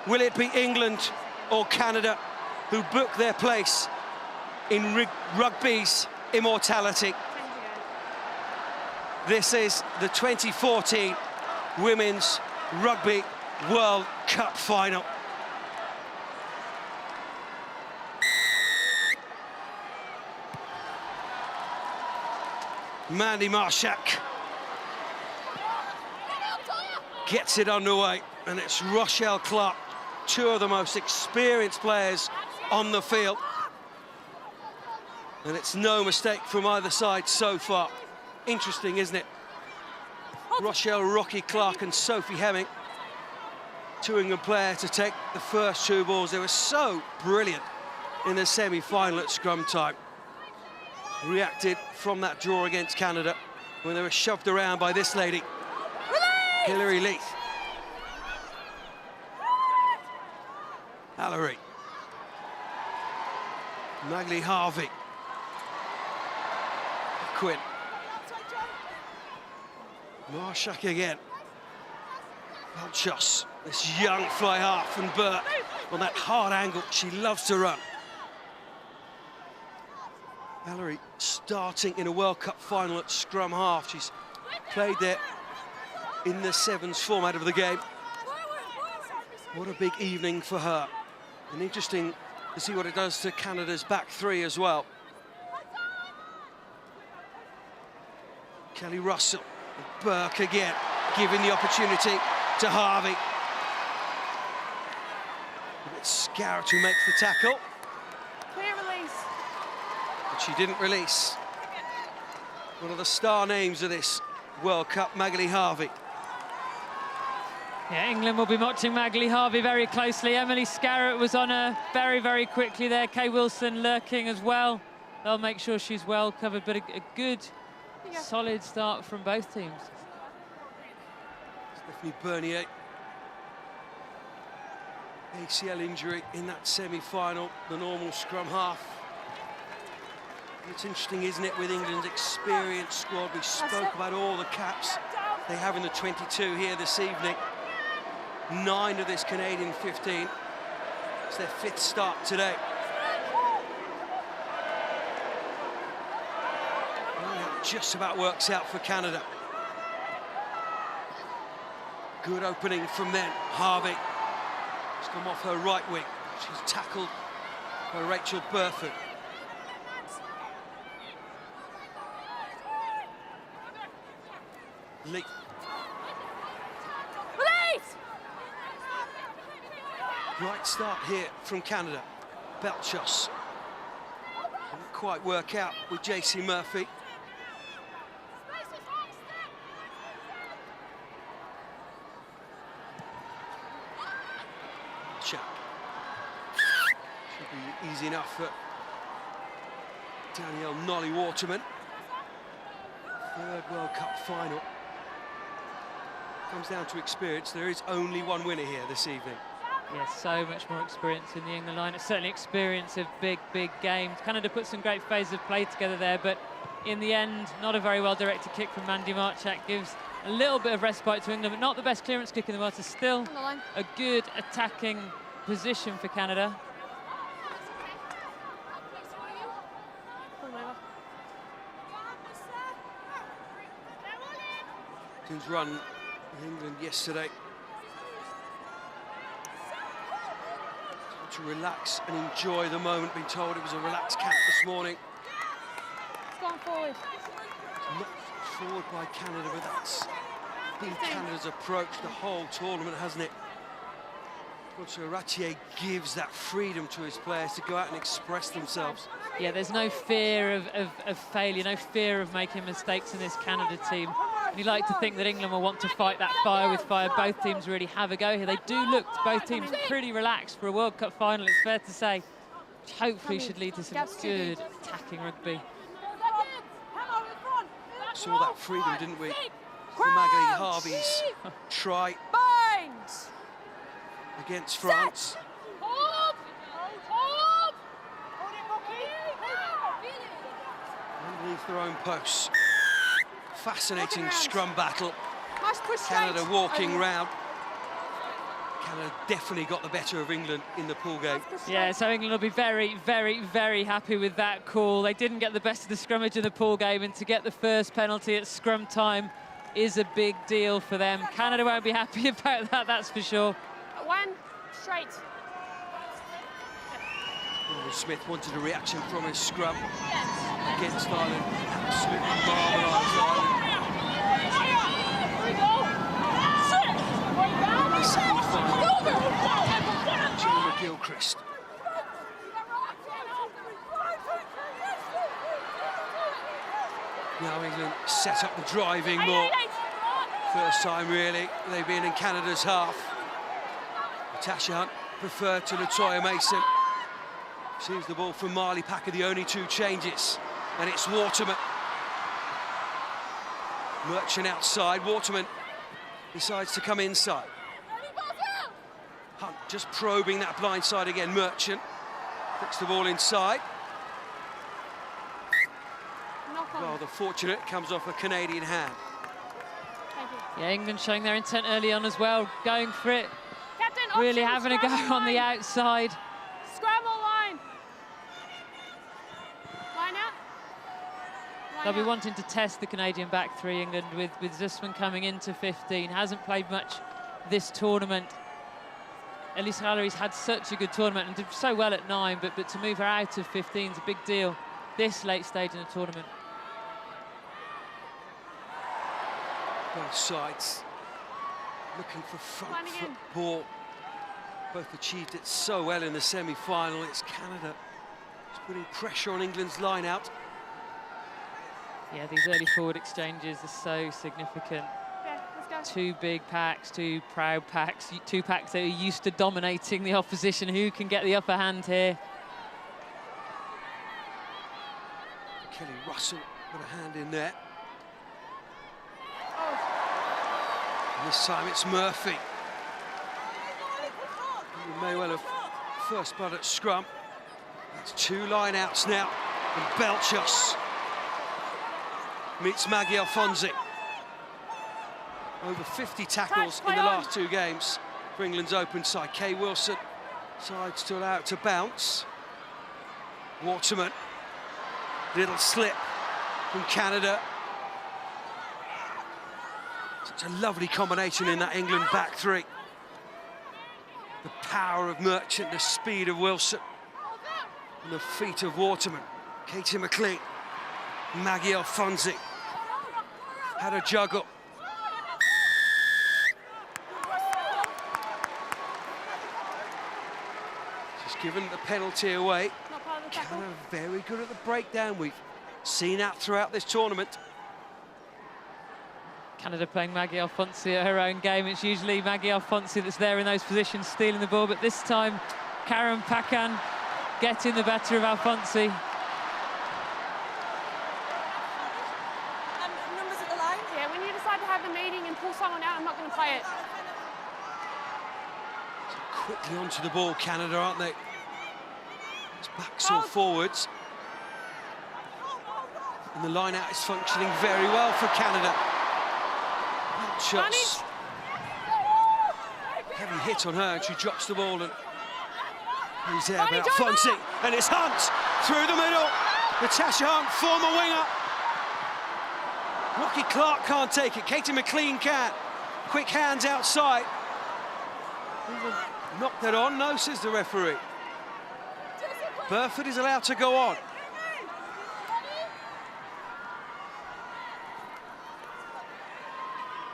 Will it be England or Canada who book their place in rugby's immortality? This is the 2014 Women's Rugby World Cup Final. Mandy Marshak gets it underway, and it's Rochelle Clark, two of the most experienced players on the field. And it's no mistake from either side so far. Interesting, isn't it? Rochelle Rocky Clark and Sophie Hemming, two England players to take the first two balls. They were so brilliant in the semi-final at scrum time. Reacted from that draw against Canada when they were shoved around by this lady, Hilary Leith. Hallery. Maglie Harvey. Quinn. Marshak again. Belchos, this young fly half, and Burt on that hard angle. She loves to run. Hallery starting in a World Cup final at scrum half. She's played there in the sevens format of the game. What a big evening for her. And interesting to see what it does to Canada's back three as well. Kelly Russell, Burke again, giving the opportunity to Harvey. It's Scarrett who makes the tackle. Clear release. But she didn't release. One of the star names of this World Cup, Maglie Harvey. Yeah, England will be watching Maglie Harvey very closely. Emily Scarrett was on her very, very quickly there. Kay Wilson lurking as well. They'll make sure she's well covered, but a good, solid start from both teams. Stephanie Bernier. ACL injury in that semi-final, the normal scrum half. It's interesting, isn't it, with England's experienced squad. We spoke about all the caps they have in the 22 here this evening. 9 of this Canadian 15. It's their 5th start today. Well, it just about works out for Canada. Good opening from then. Harvey. She's come off her right wing. She's tackled by Rachel Burford. Lee. Right start here from Canada. Belchos. Didn't quite work out with JC Murphy. Should be easy enough for Danielle Nolly Waterman. 3rd World Cup final. Comes down to experience. There is only one winner here this evening. Yeah, so much more experience in the England line. It's certainly experience of big, big games. Canada put some great phases of play together there, but in the end, not a very well-directed kick from Mandy Marchak. Gives a little bit of respite to England, but not the best clearance kick in the world. So still a good attacking position for Canada. Team's run in England yesterday. To relax and enjoy the moment. Been told it was a relaxed camp this morning. It's gone forward. It's knocked forward by Canada, but that's been Canada's approach the whole tournament, hasn't it? Also, Ratier gives that freedom to his players to go out and express themselves. Yeah, there's no fear of failure, no fear of making mistakes in this Canada team. And you like to think that England will want to fight that fire with fire. Both teams really have a go here. They do look, both teams, pretty relaxed for a World Cup final, it's fair to say. Which hopefully should lead to some good attacking rugby. Saw that freedom, didn't we? For Maglie Harvey's try against France. Underneath their own posts. Fascinating scrum battle. Canada walking round. Canada definitely got the better of England in the pool game. Yeah, so England will be very, very, very happy with that call. They didn't get the best of the scrummage in the pool game, and to get the first penalty at scrum time is a big deal for them. Canada won't be happy about that, that's for sure. One, straight. Smith wanted a reaction from his scrum against Ireland. Absolutely marvelised Ireland. Here we go. Gilchrist. Now England set up the driving more. First time really they've been in Canada's half. Natasha Hunt preferred to Latoya Mason. Sees the ball from Marley Packer, the only two changes, and it's Waterman. Merchant outside, Waterman decides to come inside. Hunt just probing that blind side again. Merchant puts the ball inside. Rather fortunate, comes off a Canadian hand. Yeah, England showing their intent early on as well, going for it. Captain, really option, having a go on the outside. Scrum or line? Line out. They'll be wanting to test the Canadian back three, England, with Zussman coming into 15. Hasn't played much this tournament. Elise Hallery's had such a good tournament and did so well at 9, but to move her out of 15 is a big deal this late stage in the tournament. Both sides looking for front foot ball. Both achieved it so well in the semi-final. It's Canada just putting pressure on England's line-out. Yeah, these early forward exchanges are so significant. Yeah, let's go. Two big packs, two proud packs, two packs that are used to dominating the opposition. Who can get the upper hand here? Kelly Russell got a hand in there. And this time it's Murphy. He may well have first blood at scrum. That's two line-outs now. And Belchos meets Maggie Alfonsi. Over 50 tackles in the last two games for England's open side. Kay Wilson decides to allow it to bounce. Waterman, little slip from Canada. Such a lovely combination in that England back three. The power of Merchant, the speed of Wilson, and the feet of Waterman. Katie McLean, Maggie Alfonsi had a juggle. She's given the penalty away. Canada very good at the breakdown. We've seen that throughout this tournament. Canada playing Maggie Alfonsi at her own game. It's usually Maggie Alfonsi that's there in those positions, stealing the ball, but this time Karen Pakan getting the better of Alfonsi. Numbers at the line? Yeah, when you decide to have the meeting and pull someone out, I'm not going to play it. So quickly onto the ball, Canada, aren't they? It's backs or forwards. And the line-out is functioning very well for Canada. Shots. Heavy hit on her, and she drops the ball. And he's there about Alfonsi, and it's Hunt through the middle. Natasha Hunt, former winger. Rocky Clark can't take it. Katie McLean can. Quick hands outside. Knock that on. No, says the referee. Burford is allowed to go on.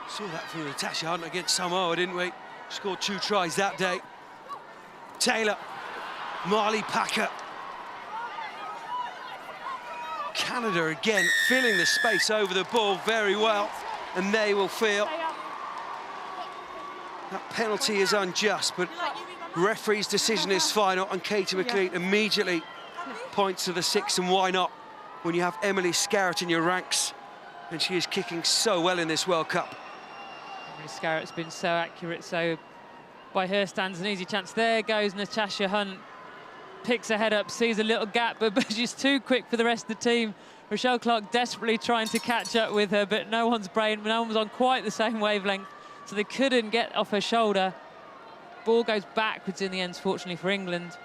Saw that from Natasha Hunt against Samoa, didn't we? Scored 2 tries that day. Taylor, Marley Packer. Canada again filling the space over the ball very well, and they will feel that penalty is unjust, but referee's decision is final, and Katie McLean immediately points to the 6, and why not when you have Emily Scarrett in your ranks, and she is kicking so well in this World Cup. Scarrett's been so accurate, so by her stands an easy chance. There goes Natasha Hunt, picks her head up, sees a little gap, but she's too quick for the rest of the team. Rochelle Clark desperately trying to catch up with her, but no one's on quite the same wavelength, so they couldn't get off her shoulder. ball goes backwards in the end, fortunately for England.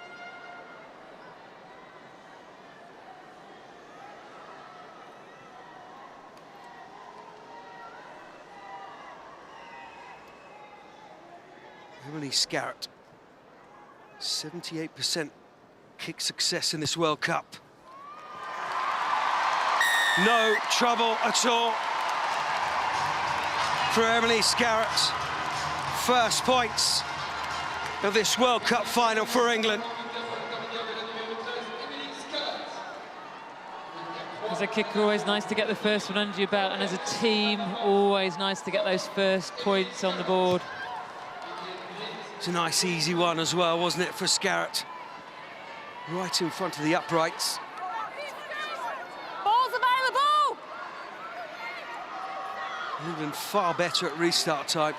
Emily Scarrett, 78% kick success in this World Cup. No trouble at all for Emily Scarrett. First points of this World Cup final for England. As a kicker, always nice to get the first one under your belt, and as a team, always nice to get those first points on the board. It's a nice, easy one as well, wasn't it, for Scarrett? Right in front of the uprights. Ball's available! England far better at restart time.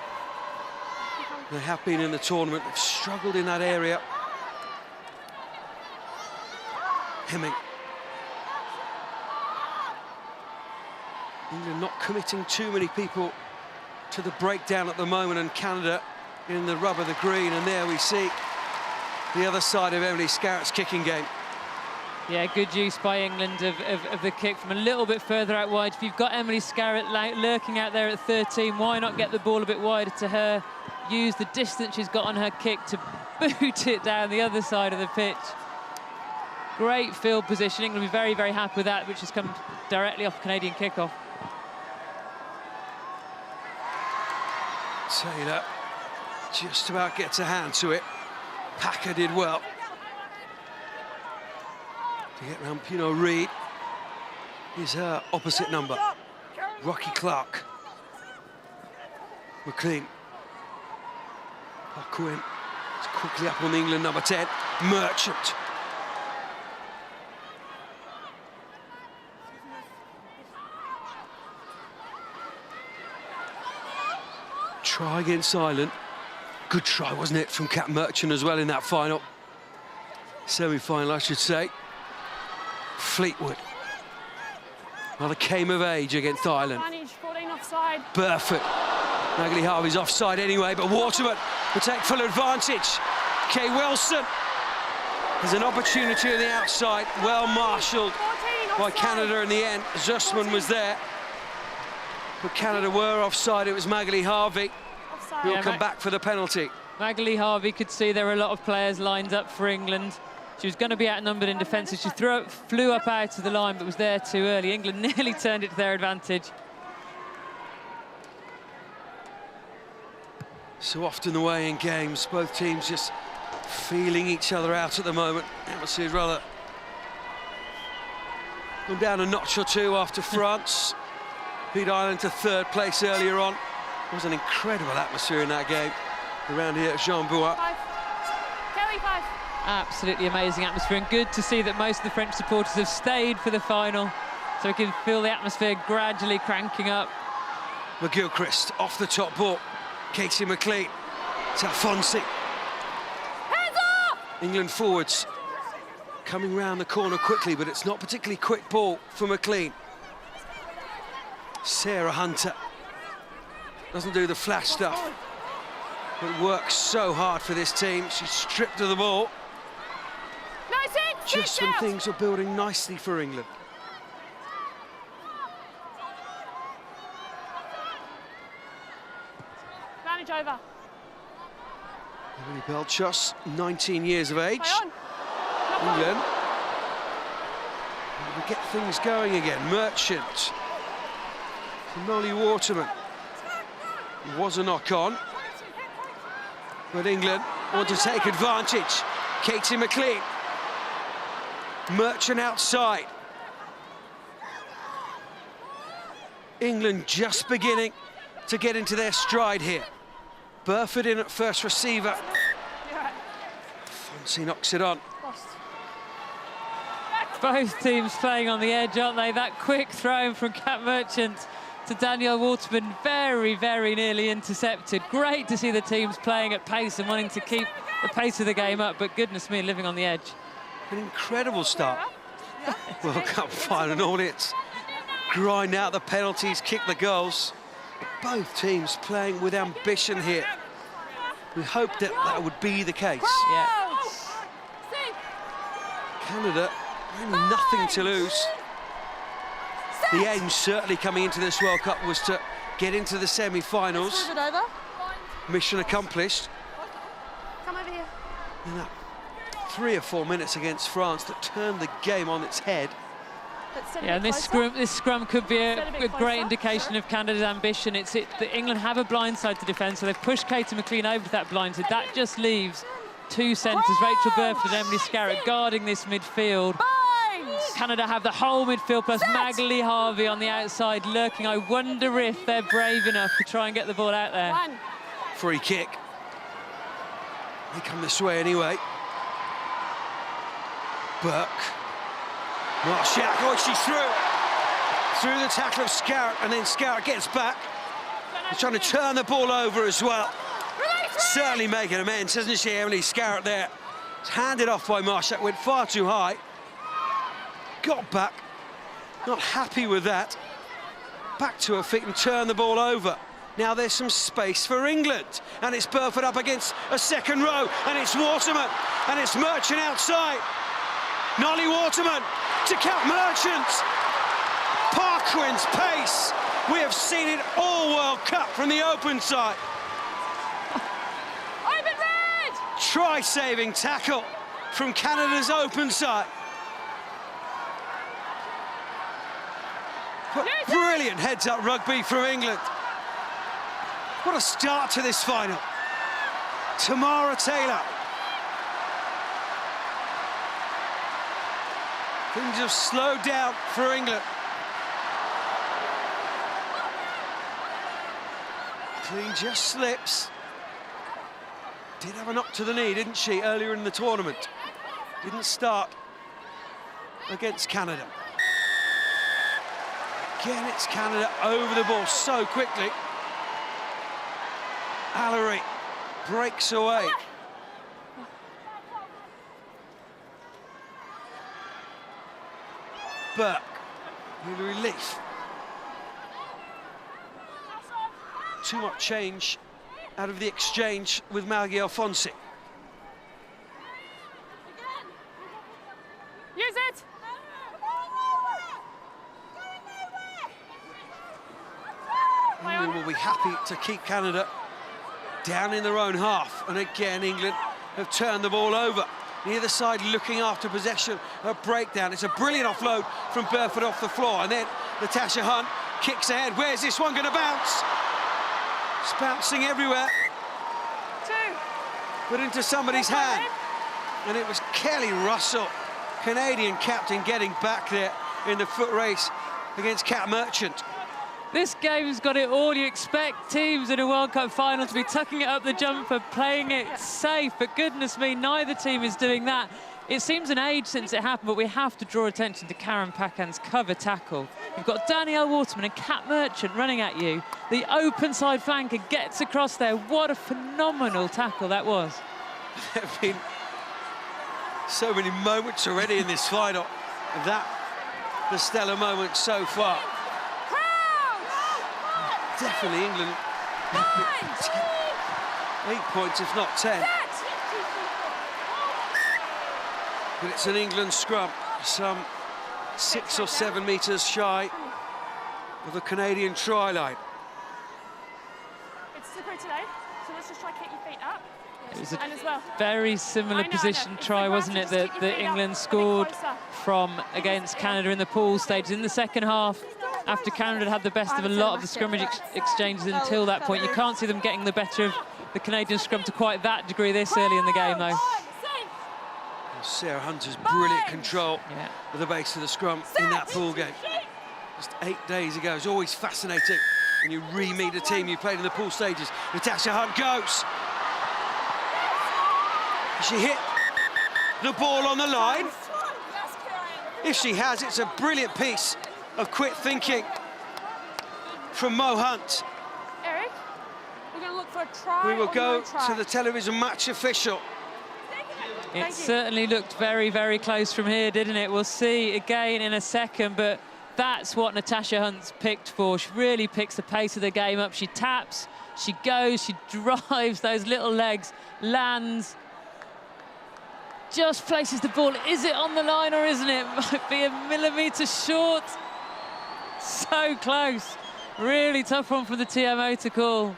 They have been in the tournament. They've struggled in that area. Hemming. England not committing too many people to the breakdown at the moment, and Canada in the rub of the green, and there we see the other side of Emily Scarrett's kicking game. Yeah, good use by England of the kick from a little bit further out wide. If you've got Emily Scarrett lurking out there at 13, why not get the ball a bit wider to her? Use the distance she's got on her kick to boot it down the other side of the pitch. Great field positioning. We'll be very, very happy with that, which has come directly off Canadian kickoff. Taylor just about gets a hand to it. Packer did well to get round Pino Reid. Here's her opposite number, Rocky Clark. McLean. Parkour is quickly up on England number 10, Merchant. Try against Ireland. Good try, wasn't it, from Cat Merchant as well in that final. Semi-final, I should say. Fleetwood. Another came of age against Ireland. 14 offside. Burford. Magley Harvey's offside anyway, but Waterman will take full advantage. Kay Wilson has an opportunity on the outside, well marshalled by Canada in the end. Zussman was there, but Canada were offside. It was Magley Harvey who will come back for the penalty. Magley Harvey could see there were a lot of players lined up for England. She was going to be outnumbered in defence, so she flew up out of the line, but was there too early. England nearly turned it to their advantage. So often the way in games, both teams just feeling each other out at the moment. Atmosphere is rather gone down a notch or two after France beat Ireland to third place earlier on. It was an incredible atmosphere in that game around here at Jean-Bouin. Kelly, 5. Absolutely amazing atmosphere, and good to see that most of the French supporters have stayed for the final, so we can feel the atmosphere gradually cranking up. McGilchrist off the top ball. Katie McLean to Fonsi. Hands off! England forwards coming round the corner quickly, but it's not particularly quick ball for McLean. Sarah Hunter doesn't do the flash stuff, but works so hard for this team. She's stripped of the ball. Just when things are building nicely for England. Advantage over. Emily Belchos, 19 years of age. Play on. England. And we get things going again. Merchant. Molly Waterman. It was a knock-on. But England want to take advantage. Katie McLean. Merchant outside. England just beginning to get into their stride here. Burford in at first receiver. Fonsi knocks it on. Both teams playing on the edge, aren't they? That quick throw from Cat Merchant to Danielle Waterman, very, very nearly intercepted. Great to see the teams playing at pace and wanting to keep the pace of the game up, but goodness me, living on the edge. An incredible start. World Cup final, and all it's grind out the penalties, kick the goals. Both teams playing with ambition here. We hoped that that would be the case. Yeah. Canada, really nothing to lose. The aim certainly coming into this World Cup was to get into the semi-finals. Mission accomplished. Come over here. And that 3 or 4 minutes against France that turned the game on its head. Yeah, and this scrum could be a great indication of Canada's ambition. That England have a blind side to defend, so they've pushed Katie McLean over to that blind side. That just leaves 2 centres, Rachel Burford and Emily Scarrett, guarding this midfield. Canada have the whole midfield plus Magali Harvey on the outside lurking. I wonder if they're brave enough to try and get the ball out there. Free kick. They come this way anyway. Burke. Marshak, oh, she's through the tackle of Scarrett, and then Scarrett gets back. They're trying to turn the ball over as well. Certainly making amends, isn't she, Emily Scarrett there? It's handed off by Marshak, went far too high. Got back, not happy with that. Back to her feet and turn the ball over. Now there's some space for England, and it's Burford up against a second row, and it's Waterman, and it's Merchant outside. Nolly Waterman to Cat Merchant. Parkwin's pace. We have seen it all World Cup from the open side. Try-saving tackle from Canada's open side. But brilliant heads-up rugby from England. What a start to this final. Tamara Taylor. Things have slowed down for England. Clean just slips. Did have a knock to the knee, didn't she, earlier in the tournament? Didn't start against Canada. Again, it's Canada over the ball so quickly. Allery breaks away. Burke, with relief. Too much change out of the exchange with Maggie Alfonsi. Use it! England will be happy to keep Canada down in their own half. And again, England have turned the ball over. The other side looking after possession, a breakdown. It's a brilliant offload from Burford off the floor. And then Natasha Hunt kicks ahead. Where's this one going to bounce? It's bouncing everywhere. Put into somebody's hand. And it was Kelly Russell, Canadian captain, getting back there in the foot race against Cat Merchant. This game's got it all. You expect teams in a World Cup final to be tucking it up the jumper, playing it safe, but goodness me, neither team is doing that. It seems an age since it happened, but we have to draw attention to Karen Pakan's cover tackle. You've got Danielle Waterman and Cat Merchant running at you. The open side flanker gets across there. What a phenomenal tackle that was. There have been so many moments already in this final. That, the stellar moment so far. Definitely England 8 points, if not 10. But it's an England scrum, some 6 or 7 metres shy of the Canadian try line. It's slippery today, so let's just try to keep your feet up. It was a and as well. very similar position try, wasn't it, that England scored from against Canada in the pool stage. In the second half, after Canada had the best of a lot of the scrimmage exchanges until that point, you can't see them getting the better of the Canadian scrum to quite that degree this early in the game, though. Sarah Hunter's brilliant control of the base of the scrum in that pool game. Just 8 days ago. It's always fascinating when you re-meet a team you played in the pool stages. Natasha Hunt goes. She hit the ball on the line. If she has, it's a brilliant piece of quick thinking from Mo Hunt. Eric, we're going to look for a try. We will go or no try. to the television match official. It certainly looked very, very close from here, didn't it? We'll see again in a second, but That's what Natasha Hunt's picked for. She really picks the pace of the game up. She taps, she goes, she drives those little legs, lands, just places the ball. Is it on the line or isn't it? Might be a millimetre short. So close. Really tough one for the TMO to call.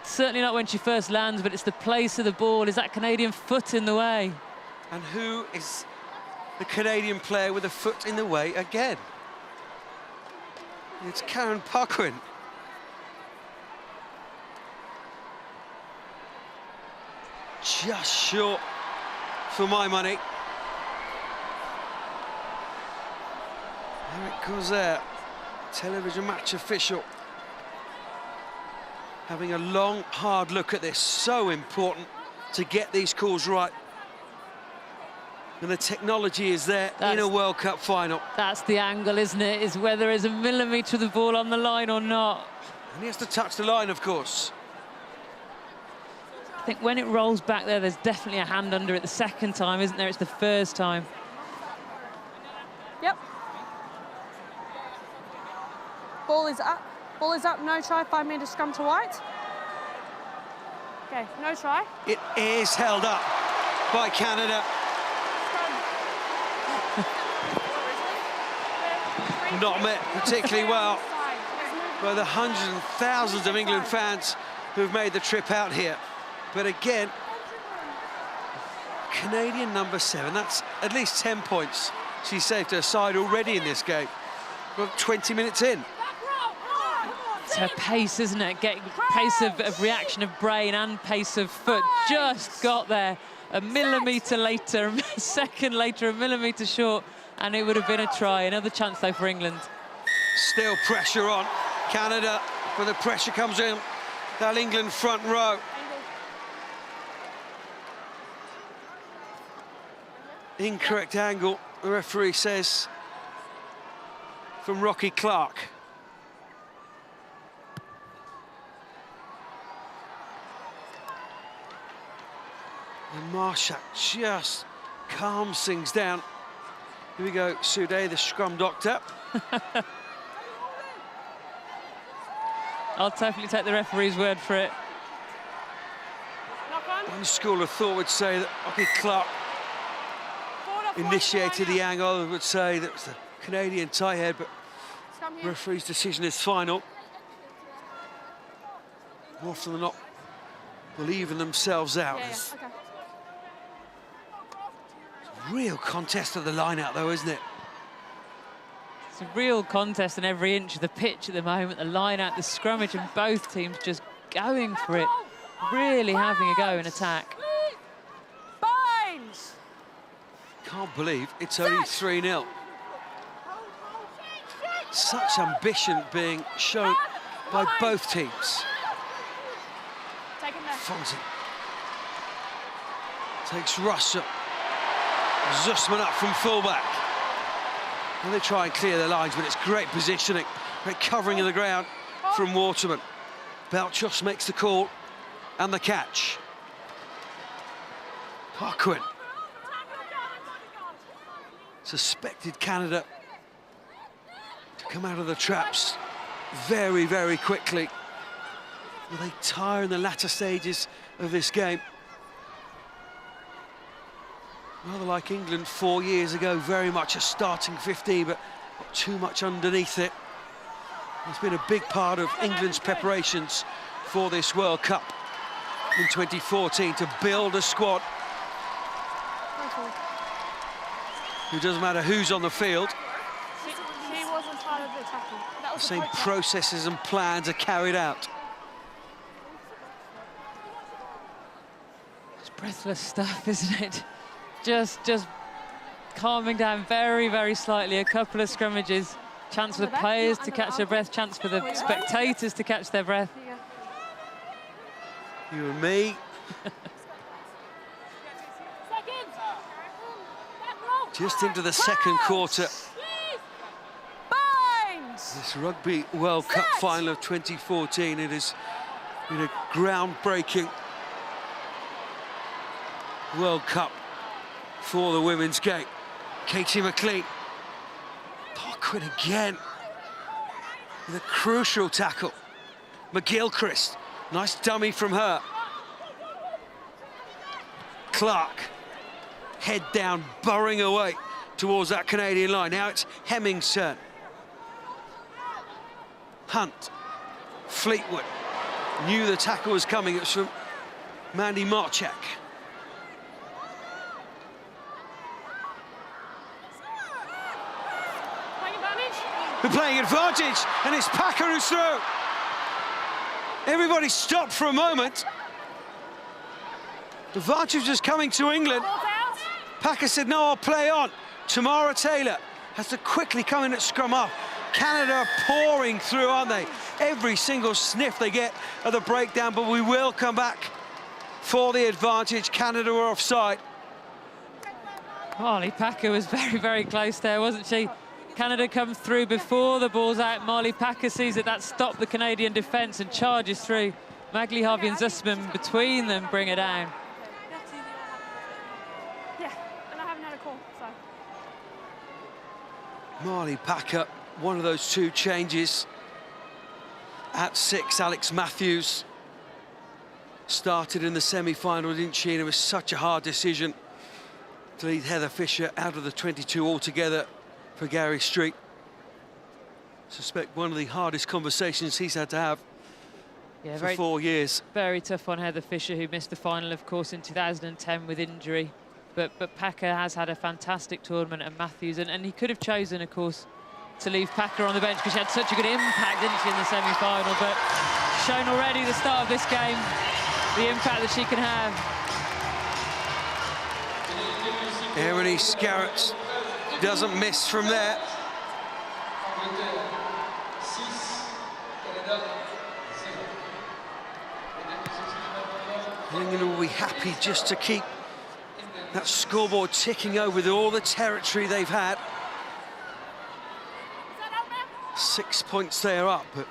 Certainly not when she first lands, but it's the place of the ball. Is that Canadian foot in the way? And who is the Canadian player with a foot in the way again? It's Karen Parquin. Just short for my money. There it goes there. Television match official. Having a long, hard look at this. So important to get these calls right. And the technology is there in a World Cup final. That's the angle, isn't it? Is whether there's a millimetre of the ball on the line or not. And he has to touch the line, of course. I think when it rolls back there, there's definitely a hand under it the second time, isn't there? It's the first time. Yep. Ball is up. Ball is up. No try. 5 metre scrum to white. Okay, no try. It is held up by Canada. Not met particularly well by the hundreds and thousands of England fans who've made the trip out here. But again, Canadian number 7, that's at least 10 points. She saved her side already in this game. We're 20 minutes in. It's her pace, isn't it? Pace of reaction of brain and pace of foot. Just got there a millimetre later, a second later, a millimetre short, and it would have been a try. Another chance, though, for England. Still pressure on Canada, but the pressure comes in that England front row. Incorrect angle, the referee says, from Rocky Clark. And Marshak just calms things down. Here we go, Sude, the scrum doctor. I'll definitely take the referee's word for it. One school of thought would say that Rocky Clark initiated the angle, would say that was the Canadian tie head, but the referee's decision is final. More often than not, believing themselves out. It's a real contest of the line out, though, isn't it? It's a real contest in every inch of the pitch at the moment. The line out, the scrummage, and both teams just going for it, really having a go in attack. Can't believe it's only 3-0. Such ambition being shown by both teams. Fonzie takes Russia. Zussman up from fullback. And they try and clear their lines, but it's great positioning, great covering of the ground from Waterman. Belchos makes the call and the catch. Parquin. Suspected Canada to come out of the traps very, very quickly. Will they tire in the latter stages of this game? Rather like England 4 years ago, very much a starting 15, but not too much underneath it. It's been a big part of England's preparations for this World Cup in 2014 to build a squad. It doesn't matter who's on the field. She wasn't part of the tackle. That was the same processes and plans are carried out. It's breathless stuff, isn't it? Just calming down very, very slightly. A couple of scrummages. Chance for the players to catch their breath. Chance for the spectators to catch their breath. You and me. Just into the second quarter. This Rugby World Cup Final of 2014. It has been a groundbreaking World Cup for the women's game. Katie McLean. Parkwood again with a crucial tackle. McGilchrist, nice dummy from her. Clark, head down, burrowing away towards that Canadian line. Now it's Hemming's turn. Hunt, Fleetwood, knew the tackle was coming. It was from Mandy Marchak. We're playing advantage, and it's Packer who's through. Everybody stopped for a moment. The advantage was coming to England. Packer said, no, I'll play on. Tamara Taylor has to quickly come in at scrum up. Canada are pouring through, aren't they? Every single sniff they get at the breakdown, but we will come back for the advantage. Canada were offside. Marley Packer was very, very close there, wasn't she? Canada comes through before the ball's out. Marley Packer sees that stopped the Canadian defence and charges through. Magli Harvey and Zussman between them bring it down. Yeah, and I haven't had a call, so. Marley Packer, one of those two changes. At 6, Alex Matthews started in the semi-final, didn't she? And it was such a hard decision to lead Heather Fisher out of the 22 altogether for Gary Street. Suspect one of the hardest conversations he's had to have for 4 years. Very tough on Heather Fisher, who missed the final, of course, in 2010 with injury. But Packer has had a fantastic tournament, and Matthews, and he could have chosen, of course, to leave Packer on the bench because she had such a good impact, didn't she, in the semi-final? But shown already the start of this game, the impact that she can have. Erin Scarrett doesn't miss from there. England will be happy just to keep that scoreboard ticking over with all the territory they've had. 6 points they are up, but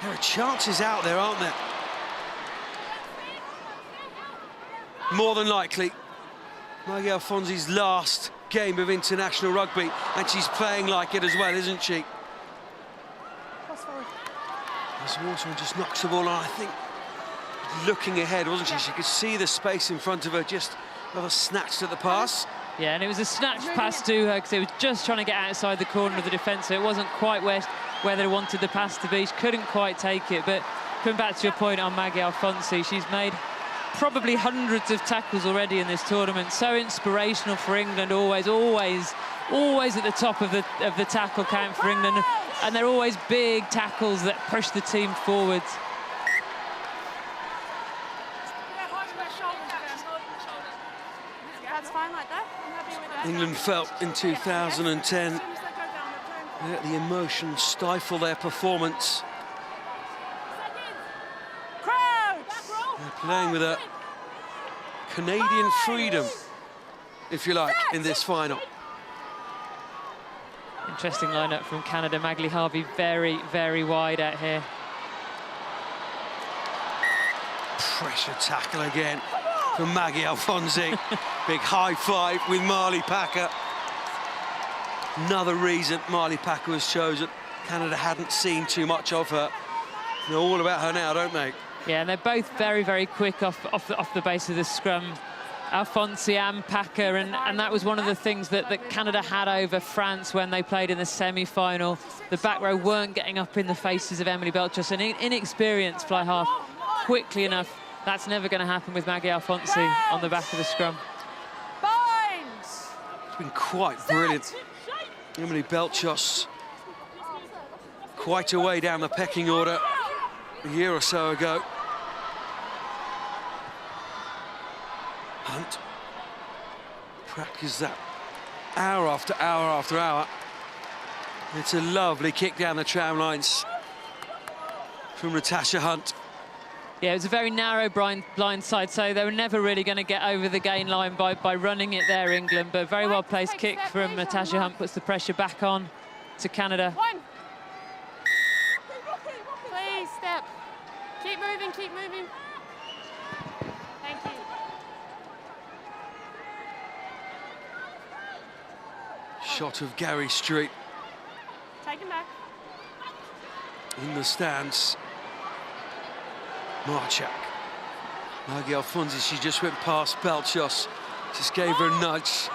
there are chances out there, aren't there? More than likely, Maggie Alfonsi's last game of international rugby, and she's playing like it as well, isn't she? As Waterman just knocks the ball on, I think, looking ahead, wasn't she? She could see the space in front of her, just rather snatched at the pass. Yeah, and it was a snatched pass to her because it was just trying to get outside the corner of the defence, so it wasn't quite where they wanted the pass to be. She couldn't quite take it, but coming back to your point on Maggie Alfonsi, she's made probably hundreds of tackles already in this tournament. So inspirational for England, always at the top of the tackle count for England, and they're always big tackles that push the team forwards. That's fine like that. I'm happy with that. England felt in 2010 let the emotion stifle their performance. They're playing with a Canadian freedom, if you like, in this final. Interesting lineup from Canada. Magli Harvey very, very wide out here. Pressure tackle again from Maggie Alfonsi. Big high five with Marley Packer. Another reason Marley Packer was chosen. Canada hadn't seen too much of her. They're all about her now, don't they? Yeah, and they're both very, very quick off the base of the scrum. Alfonsi and Packer, and that was one of the things that Canada had over France when they played in the semi-final. The back row weren't getting up in the faces of Emily Belchus, and inexperienced fly half quickly enough. That's never going to happen with Maggie Alfonsi on the back of the scrum. It's been quite brilliant. Emily Belchus quite a way down the pecking order a year or so ago. Hunt practice that hour after hour after hour. It's a lovely kick down the tram lines from Natasha Hunt. Yeah, it was a very narrow blind side, so they were never really going to get over the gain line by running it there, England. But very well placed kick from Natasha Hunt puts the pressure back on to Canada. Please, step. Keep moving, keep moving. Thank you. Shot of Gary Street. Take him back. In the stands. Marchak. Maggie Alfonsi, she just went past Belchos. Just gave her a nudge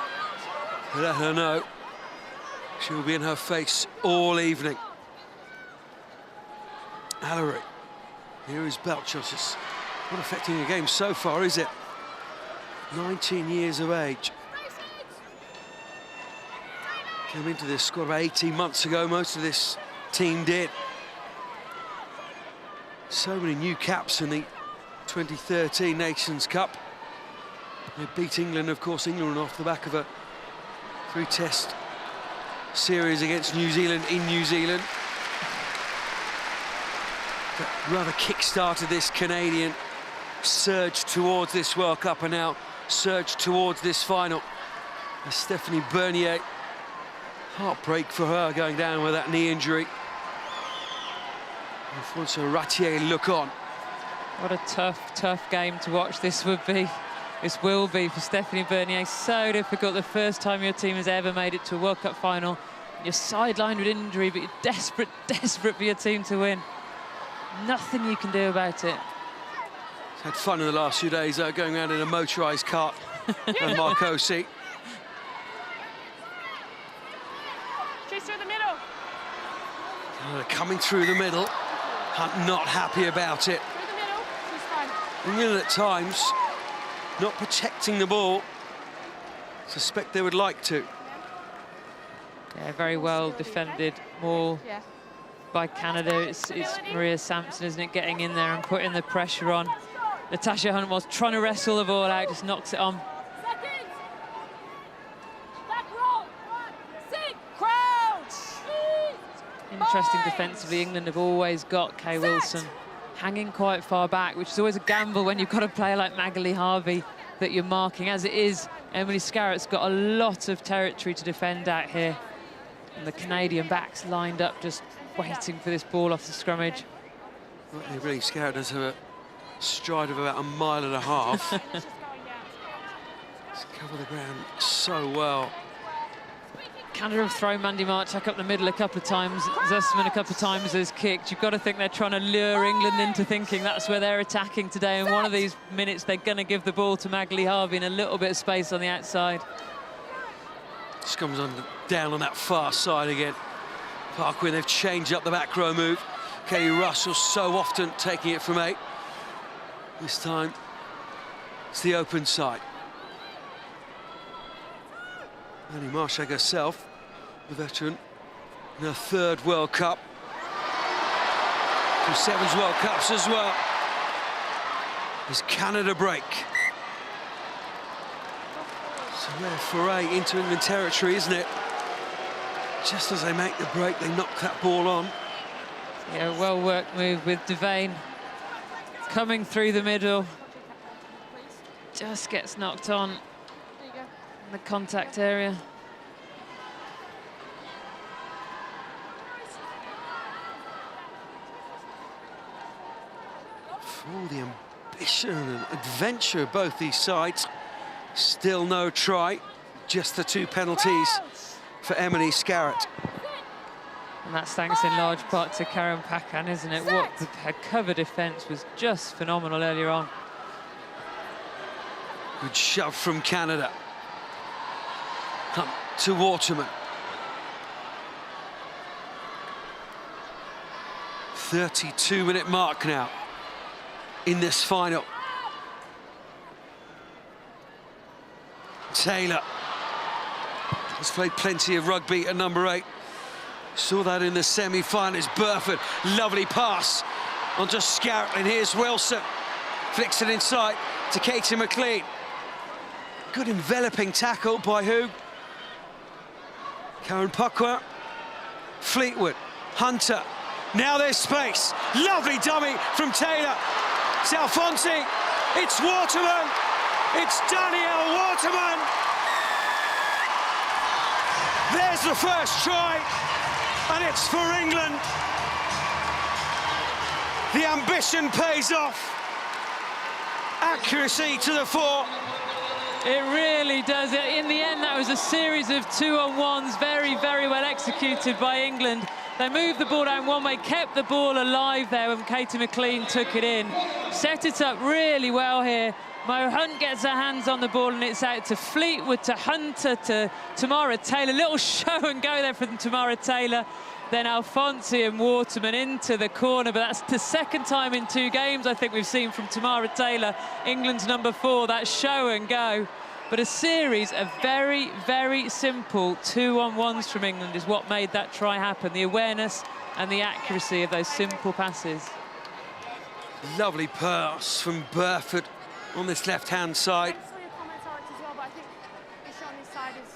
to let her know she'll be in her face all evening. Allery. Here is Belchos. Not affecting the game so far, is it? 19 years of age. Came into this squad about 18 months ago. Most of this team did. So many new caps in the 2013 Nations Cup. They beat England, of course. England off the back of a 3-test series against New Zealand in New Zealand. That rather kick-started this Canadian surge towards this World Cup, and now surge towards this final. As Stephanie Bernier, heartbreak for her going down with that knee injury. Alfonso Ratier look on. What a tough game to watch this would be. This will be for Stephanie Bernier. So difficult. The first time your team has ever made it to a World Cup final. You're sidelined with injury, but you're desperate for your team to win. Nothing you can do about it. Had fun in the last few days, going around in a motorised cart and Marcosi. She's through the middle. Coming through the middle. Hunt not happy about it. Through the middle. She's fine. England at times not protecting the ball. Suspect they would like to. Yeah, very well defended maul by Canada. It's Maria Sampson, isn't it, getting in there and putting the pressure on. Natasha Hunt was trying to wrestle the ball out, just knocks it on. Interesting defensively, England have always got Kay Wilson hanging quite far back, which is always a gamble when you've got a player like Magali Harvey that you're marking. As it is, Emily Scarrett's got a lot of territory to defend out here. And the Canadian backs lined up, just waiting for this ball off the scrummage. Well, Emily Scarrett does have a stride of about 1.5 miles. Just cover the ground so well. Canada have thrown Mandy Marchak up the middle a couple of times. Zussman a couple of times has kicked. You've got to think they're trying to lure England into thinking that's where they're attacking today. And one of these minutes, they're going to give the ball to Magali Harvey in a little bit of space on the outside. Just comes down on that far side again. Parkwin, they've changed up the back row move. Kelly Russell so often taking it from 8. This time, it's the open side. Mandy Marchak herself, the veteran, in her 3rd World Cup. 2 Sevens World Cups as well. As Canada break. It's a rare foray into England territory, isn't it? Just as they make the break, they knock that ball on. Yeah, well-worked move with Devane coming through the middle. Just gets knocked on in the contact area. For all the ambition and adventure of both these sides, still no try, just the 2 penalties for Emily Scarrett. And that's thanks in large part to Karen Pakan, isn't it? What her cover defence was just phenomenal earlier on. Good shove from Canada. Hunt to Waterman. 32-minute mark now in this final. Taylor has played plenty of rugby at number 8. Saw that in the semi-finals. Burford, lovely pass onto Scarrett, and here's Wilson. Flicks it inside to Katie McLean. Good enveloping tackle by who? Karen Puckwer. Fleetwood, Hunter. Now there's space. Lovely dummy from Taylor. It's Alfonsi. It's Waterman. It's Danielle Waterman. There's the first try, and it's for England. The ambition pays off. Accuracy to the fore. It really does. In the end, that was a series of 2-on-1s, very, very well executed by England. They moved the ball down one way, kept the ball alive there when Katie McLean took it in. Set it up really well here. Mo Hunt gets her hands on the ball and it's out to Fleetwood, to Hunter, to Tamara Taylor. Little show and go there from Tamara Taylor. Then Alfonsi and Waterman into the corner, but that's the second time in 2 games I think we've seen from Tamara Taylor, England's number 4, that show and go. But a series of very, very simple 2-on-1s from England is what made that try happen, the awareness and the accuracy of those simple passes. Lovely pass from Burford on this left-hand side. Thanks for your comments, Alex, as well, but I think the shot on this side is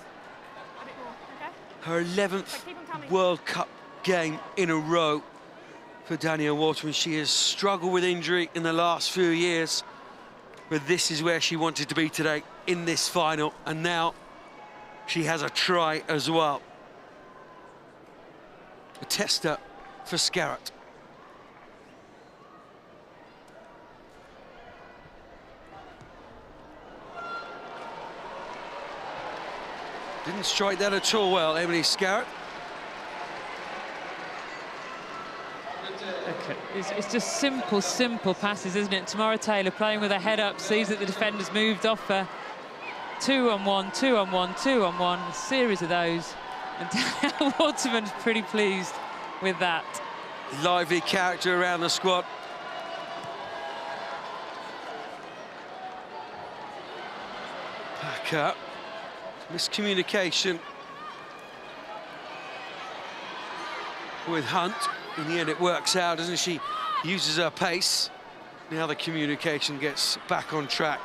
a bit more, okay? Her 11th But keep 'em coming. World Cup game in a row for Danielle Waterman. She has struggled with injury in the last few years, but this is where she wanted to be today in this final, and now she has a try as well. A tester for Scarrett. Didn't strike that at all well, Emily Scarrett. Okay. It's just simple, simple passes, isn't it? Tamara Taylor playing with her head up, sees that the defender's moved off her. 2-on-1, 2-on-1, 2-on-1, a series of those. And Danielle Waterman's pretty pleased with that. Lively character around the squad. Back up. Miscommunication with Hunt. In the end, it works out, doesn't she? Uses her pace. Now the communication gets back on track.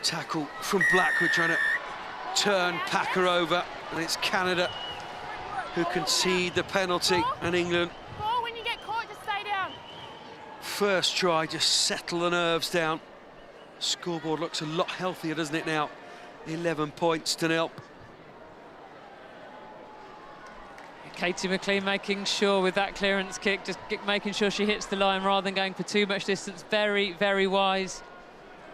Tackle from Blackwood, trying to turn Packer over, and it's Canada who concede the penalty, and England. Ball, when you get caught, just stay down. First try, just settle the nerves down. Scoreboard looks a lot healthier, doesn't it now? 11 points to 0. Katie McLean making sure with that clearance kick, just making sure she hits the line rather than going for too much distance. Very, very wise.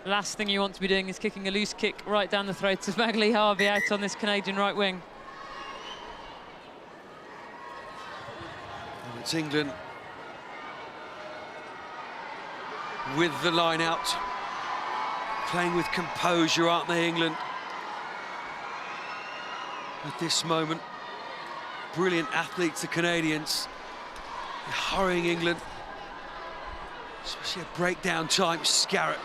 Last thing you want to be doing is kicking a loose kick right down the throat of Magali Harvey out on this Canadian right wing. And it's England with the line out. Playing with composure, aren't they, England? At this moment, brilliant athletes, the Canadians. They're hurrying England. Especially at breakdown time, Scarrett.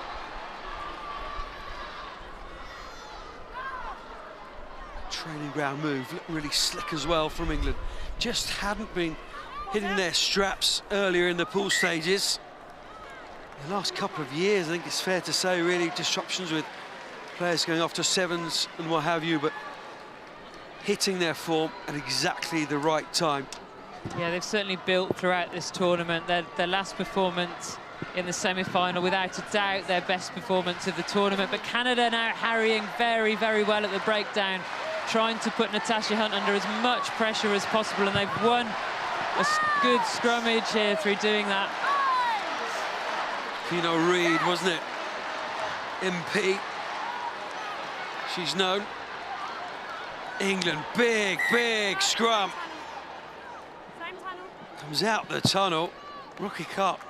Training ground move, looked really slick as well from England. Just hadn't been hitting their straps earlier in the pool stages. The last couple of years, I think it's fair to say, really disruptions with players going off to 7s and what have you, but hitting their form at exactly the right time. Yeah, they've certainly built throughout this tournament. Their last performance in the semi-final, without a doubt, their best performance of the tournament. But Canada now harrying very, very well at the breakdown, trying to put Natasha Hunt under as much pressure as possible, and they've won a good scrummage here through doing that. Keno Reid, wasn't it? MP. She's known. England, big, big scrum. Same tunnel. Comes out the tunnel. Rookie Cup.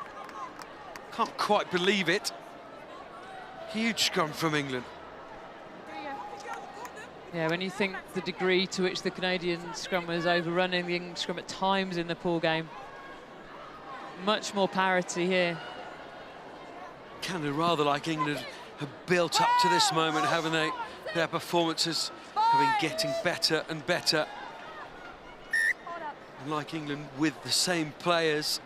Can't quite believe it. Huge scrum from England. Yeah, when you think the degree to which the Canadian scrum was overrunning the England scrum at times in the pool game. Much more parity here. Canada, rather like England, have built up to this moment, haven't they? Their performances have been getting better and better. And like England, with the same players.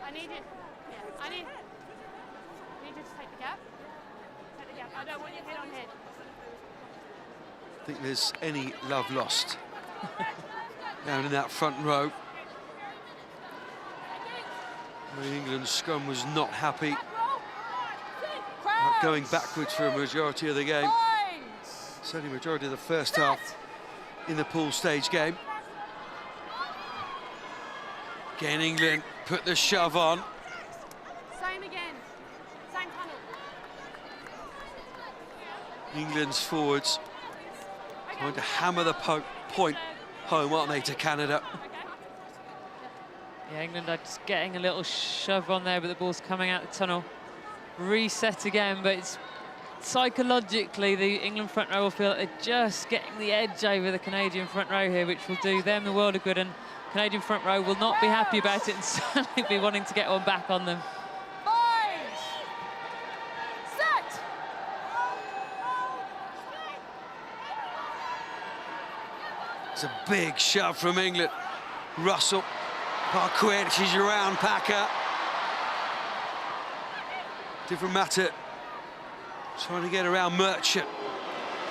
I need it. Yeah, I need you to take the gap. Take the gap. I don't want you head on head. I think there's any love lost down in that front row. The England scrum was not happy about going backwards for a majority of the game. Certainly majority of the first half in the pool stage game. Again, England put the shove on. Same again. Same tunnel. England's forwards trying to hammer the point home, aren't they, to Canada? Yeah, England are just getting a little shove on there, but the ball's coming out the tunnel. Reset again, but it's psychologically the England front row will feel like they're just getting the edge over the Canadian front row here, which will do them the world of good, and Canadian front row will not be happy about it and certainly be wanting to get one back on them. Set. It's a big shove from England. Russell, Parquet, she's around Packer. Different matter. Trying to get around Merchant.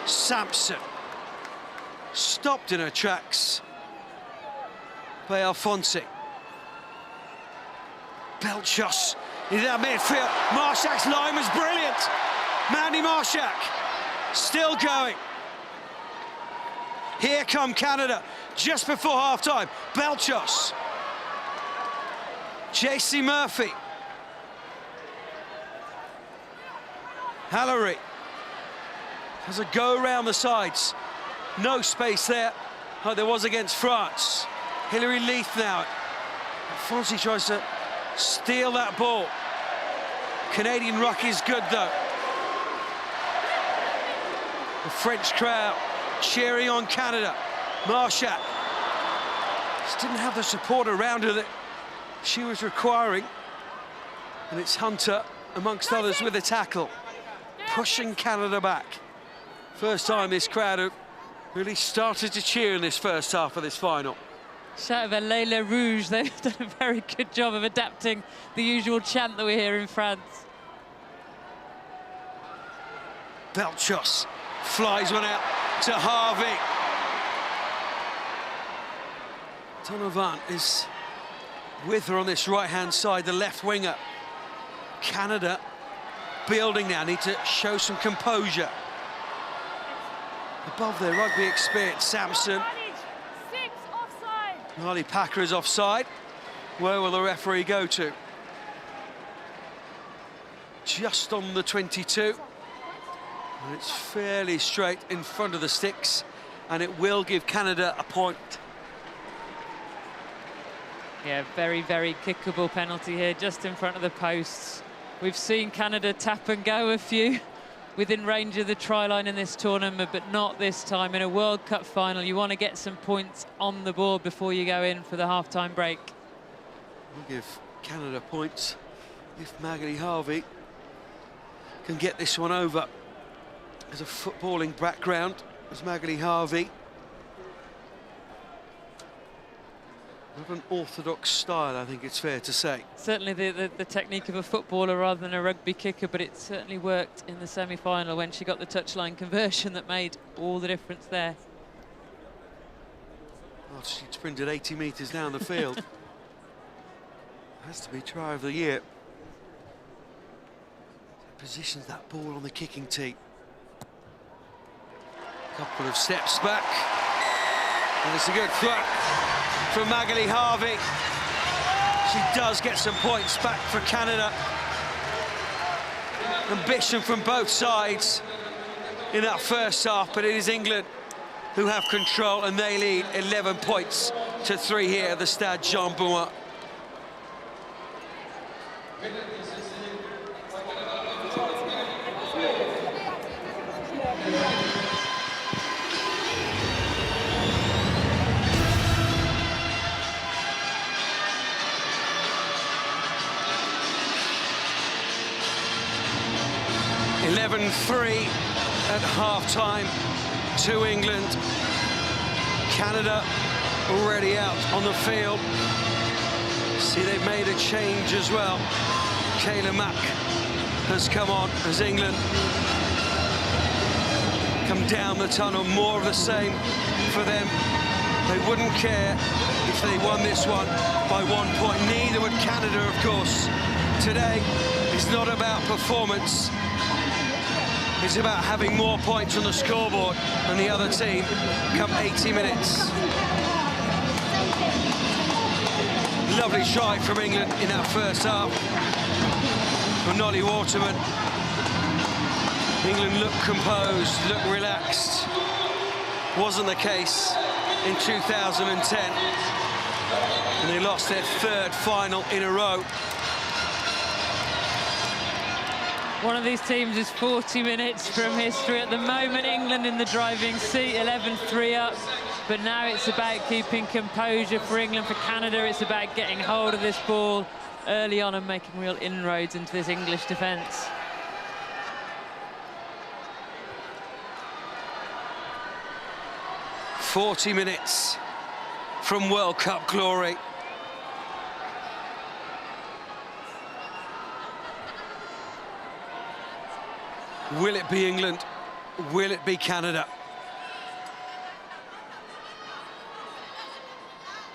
Sampson. Stopped in her tracks by Alfonsi. Belchos in that midfield. Marshak's line was brilliant. Mandy Marshak still going. Here come Canada just before half-time. Belchos. JC Murphy. Hallery has a go around the sides. No space there, like there was against France. Hilary Leith now. Fonzie tries to steal that ball. Canadian ruck is good, though. The French crowd cheering on Canada. Marshak just didn't have the support around her that she was requiring. And it's Hunter, amongst others, with the tackle, pushing Canada back. First time this crowd have really started to cheer in this first half of this final. Shout about Leila Rouge. They've done a very good job of adapting the usual chant that we hear in France. Belchos flies one out to Harvey. Donovan is with her on this right-hand side, the left winger. Canada building now, need to show some composure. Above their rugby experience, Sampson. 6 offside. Harley Packer is offside. Where will the referee go to? Just on the 22. And it's fairly straight in front of the sticks, and it will give Canada a point. Yeah, very, very kickable penalty here, just in front of the posts. We've seen Canada tap and go a few within range of the try line in this tournament, but not this time. In a World Cup final, you want to get some points on the board before you go in for the half-time break. We'll give Canada points if Magali Harvey can get this one over. There's a footballing background as Magali Harvey. Not an orthodox style, I think it's fair to say. Certainly the technique of a footballer rather than a rugby kicker, but it certainly worked in the semi-final when she got the touchline conversion that made all the difference there. Well, she sprinted 80 metres down the field. Has to be try of the year. Positions that ball on the kicking tee. Couple of steps back. And it's a good throw from Magali Harvey. She does get some points back for Canada. Ambition from both sides in that first half, but it is England who have control, and they lead 11 points to 3 here at the Stade Jean Bouin. (11-3) at half-time to England. Canada already out on the field. See, they've made a change as well. Kayla Mack has come on as England come down the tunnel. More of the same for them. They wouldn't care if they won this one by 1 point. Neither would Canada, of course. Today is not about performance. It's about having more points on the scoreboard than the other team come 80 minutes. Lovely try from England in that first half. for Nolly Waterman. England looked composed, looked relaxed. Wasn't the case in 2010. And they lost their third final in a row. One of these teams is 40 minutes from history. At the moment, England in the driving seat, 11-3 up. But now it's about keeping composure for England. For Canada, it's about getting hold of this ball early on and making real inroads into this English defence. "40 minutes from World Cup glory." Will it be England? Will it be Canada?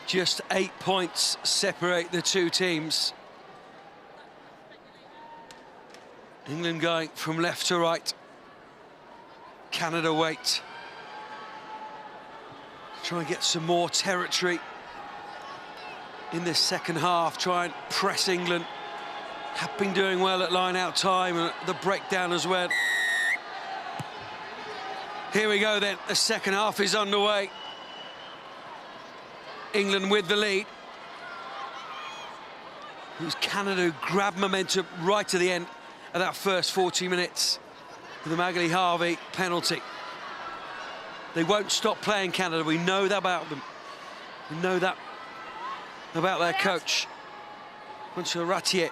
Just 8 points separate the two teams. England going from left to right. Canada wait. Try and get some more territory in this second half. Try and press England. Have been doing well at line-out time and the breakdown as well. Here we go then, the second half is underway. England with the lead. It was Canada who grabbed momentum right to the end of that first 40 minutes with the Magali Harvey penalty. They won't stop playing Canada, we know that about them. We know that about their coach, Monsieur Ratier.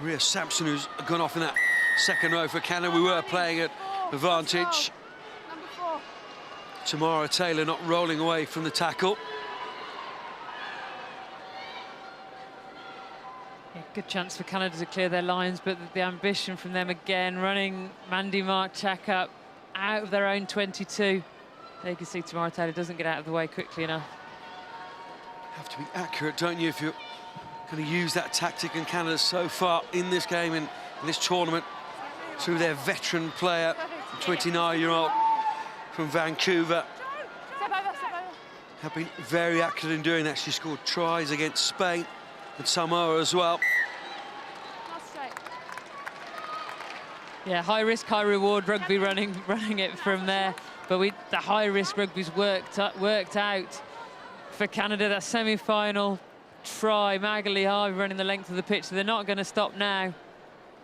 Maria Sampson, who's gone off in that second row for Canada. We were playing at advantage. Tamara Taylor not rolling away from the tackle. Yeah, good chance for Canada to clear their lines, but the ambition from them again, running Mandy Marchak up out of their own 22. There you can see Tamara Taylor doesn't get out of the way quickly enough. Have to be accurate, don't you, if you're going to use that tactic. And Canada so far in this game, in this tournament, through their veteran player, 29-year-old from Vancouver, have been very accurate in doing that. She scored tries against Spain and Samoa as well. Yeah, high risk, high reward rugby running it from there. But the high risk rugby's worked out for Canada. That semi-final try, Magali Harvey running the length of the pitch, so they're not going to stop now.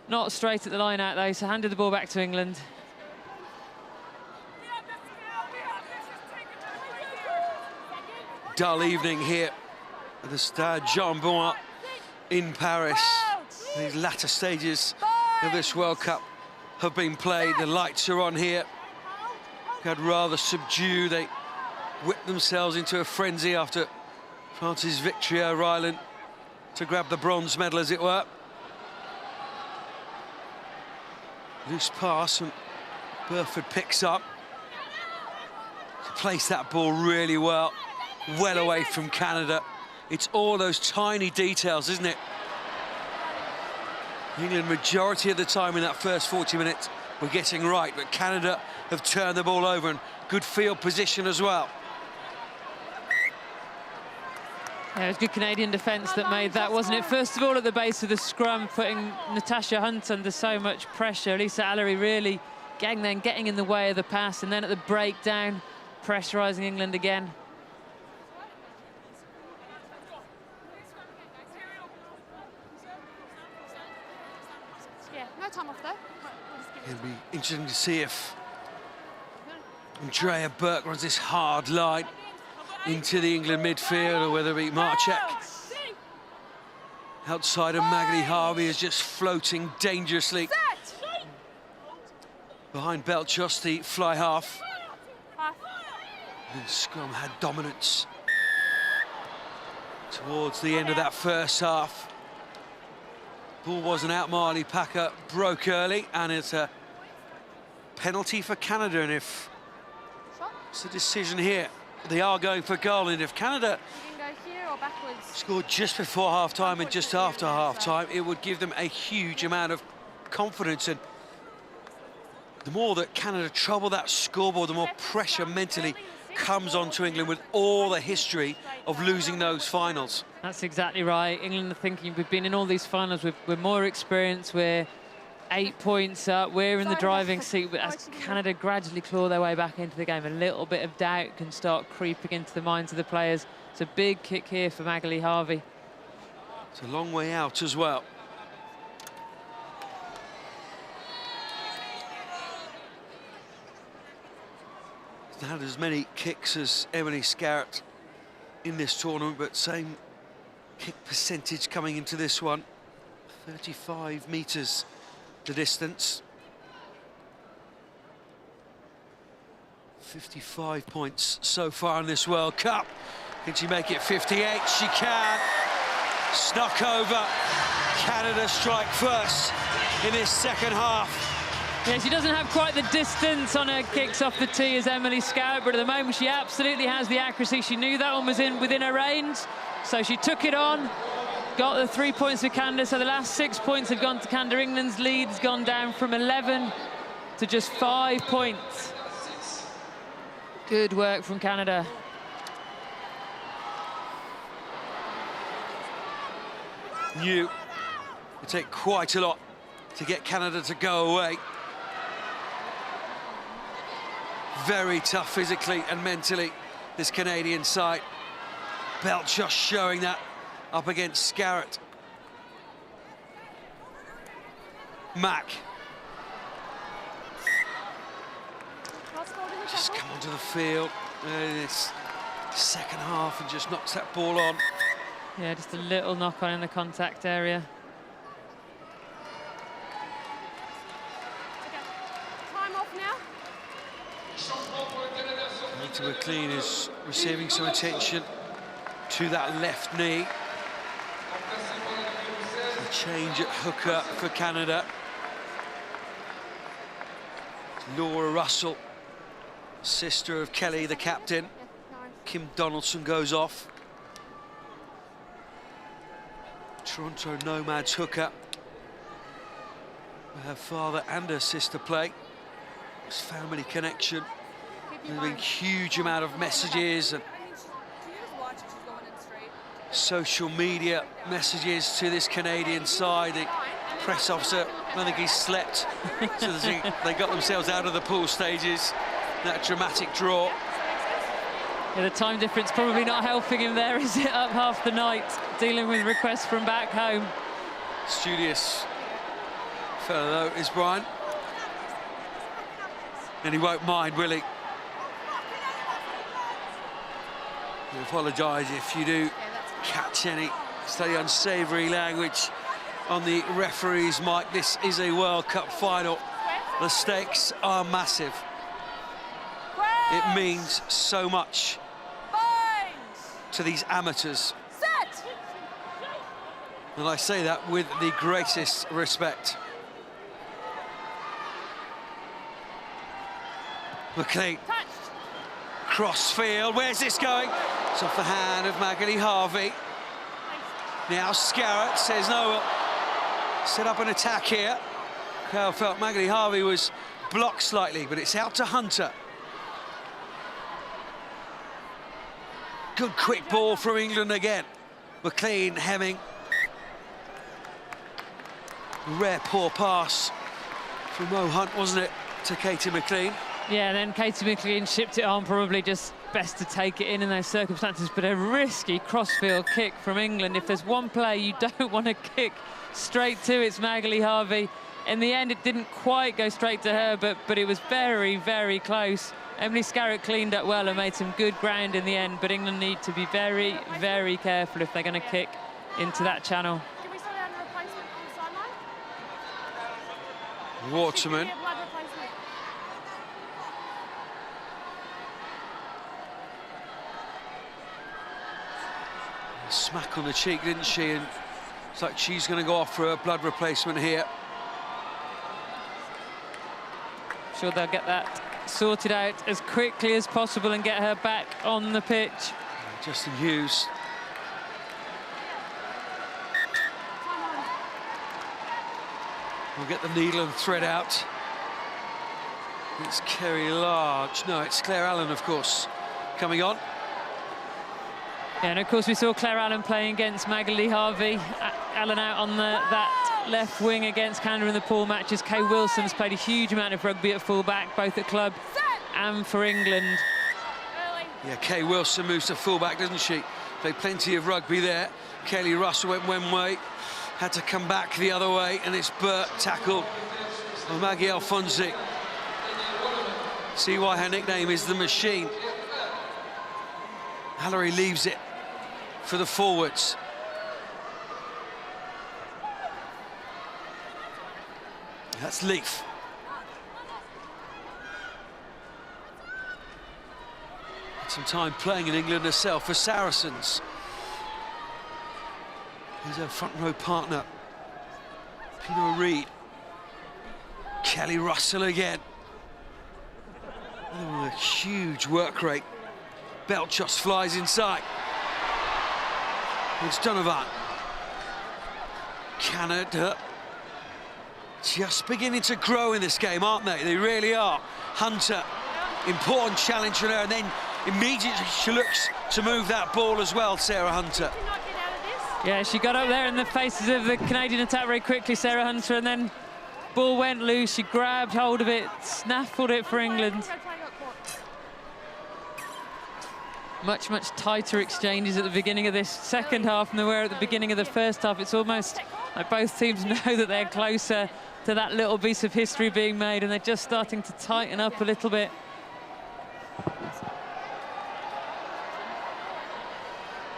Not straight at the line out though, so handed the ball back to England. Dull evening here at the Stade Jean-Bouin in Paris. These latter stages of this World Cup have been played. The lights are on here. Got rather subdued. They whipped themselves into a frenzy after France's victory over Ireland to grab the bronze medal, as it were. Loose pass, and Burford picks up. Placed that ball really well away from Canada. It's all those tiny details, isn't it? England, majority of the time in that first 40 minutes, were getting right, but Canada have turned the ball over, and good field position as well. Yeah, it was good Canadian defence that made that, wasn't it? First of all, at the base of the scrum, putting Natasha Hunt under so much pressure. Lisa Allery really getting in the way of the pass, and then at the breakdown, pressurising England again. Yeah, no time off though. It'll be interesting to see if Andrea Burke runs this hard line into the England midfield, or whether it be Marchak outside of Magali Harvey is just floating dangerously behind Belchos, the fly half. And Scrum had dominance towards the end of that first half. Ball wasn't out. Marley Packer broke early, and it's a penalty for Canada. And if it's a decision here, they are going for goal. And if Canada scored just before half-time and just after half-time, it would give them a huge amount of confidence. And The more that Canada trouble that scoreboard, the more pressure mentally comes onto England with all the history of losing those finals. That's exactly right. England are thinking, we've been in all these finals, we're more experienced, we're 8 points up, we're in the driving seat. But as Canada gradually claw their way back into the game, a little bit of doubt can start creeping into the minds of the players. It's a big kick here for Magali Harvey. It's a long way out as well. She's had as many kicks as Emily Scarrett in this tournament, but same kick percentage coming into this one. 35 metres the distance. 55 points so far in this World Cup. Can she make it 58? She can. Snuck over. Canada strike first in this second half. Yeah, she doesn't have quite the distance on her kicks off the tee as Emily Scarrett, but at the moment she absolutely has the accuracy. She knew that one was within her range, so she took it on, got the 3 points for Canada. So the last 6 points have gone to Canada. England's lead's gone down from 11 to just 5 points. Good work from Canada. Knew it'd take quite a lot to get Canada to go away. Very tough physically and mentally, this Canadian side. Belt just showing that up against Scarrett. Mack. Just come onto the field in this second half and just knocks that ball on. Yeah, just a little knock on in the contact area. Time off now. Anita McLean is receiving some attention to that left knee. A change at hooker for Canada. Laura Russell, sister of Kelly, the captain. Kim Donaldson goes off. Toronto Nomads hooker, where her father and her sister play. This family connection. There's been a huge amount of messages and social media messages to this Canadian side. The press officer, I don't think he slept, so they got themselves out of the pool stages. That dramatic draw. Yeah, the time difference probably not helping him there, is it? Up half the night, dealing with requests from back home. Studious fellow though is Brian. And he won't mind, will he? I apologise if you do catch any slightly unsavoury language on the referee's mic. This is a World Cup final. The stakes are massive. It means so much to these amateurs. Set. And I say that with the greatest respect. McLean. Crossfield, where's this going? It's off the hand of Magali Harvey. Now Scarrett says no, we'll set up an attack here. Crowd felt Magali Harvey was blocked slightly, but it's out to Hunter. Good quick ball from England again. McLean hemming. Rare poor pass from Mo Hunt, wasn't it, to Katie McLean? Yeah, then Katie McLean shipped it on, probably just best to take it in those circumstances, but a risky crossfield kick from England. If there's one player you don't want to kick straight to, it's Magali Harvey. In the end, it didn't quite go straight to her, but it was very, very close. Emily Scarrett cleaned up well and made some good ground in the end, but England need to be very, very careful if they're going to kick into that channel. Can we start out a replacement on the sideline? Waterman. Blood replacement. Smack on the cheek, didn't she? And it's like she's going to go off for a blood replacement here. Sure they'll get that sorted out as quickly as possible and get her back on the pitch. Justin Hughes. We'll get the needle and thread out. It's Kerry Large. No, it's Claire Allen, of course, coming on. Yeah, and of course we saw Claire Allen playing against Magali Harvey. Allen out on that left wing against Canada in the pool matches. Kay Wilson's played a huge amount of rugby at fullback, both at club and for England. Yeah, Kay Wilson moves to fullback, doesn't she? Played plenty of rugby there. Kelly Russell went one way, had to come back the other way, and it's Burt tackled by Maggie Alfonsi. See why her nickname is the Machine. Hallery leaves it for the forwards. That's Leaf. Had some time playing in England herself for Saracens. Here's her front row partner, Pino Reid. Kelly Russell again. Oh, a huge work rate. Belchos flies inside. It's Donovan. Canada just beginning to grow in this game, aren't they? They really are. Hunter, important challenge for her, and then immediately she looks to move that ball as well, Sarah Hunter. Yeah, she got up there in the faces of the Canadian attack very quickly, Sarah Hunter, and then ball went loose. She grabbed hold of it, snaffled it for England. Much tighter exchanges at the beginning of this second half than there were at the beginning of the first half. It's almost like both teams know that they're closer to that little piece of history being made, and they're just starting to tighten up a little bit.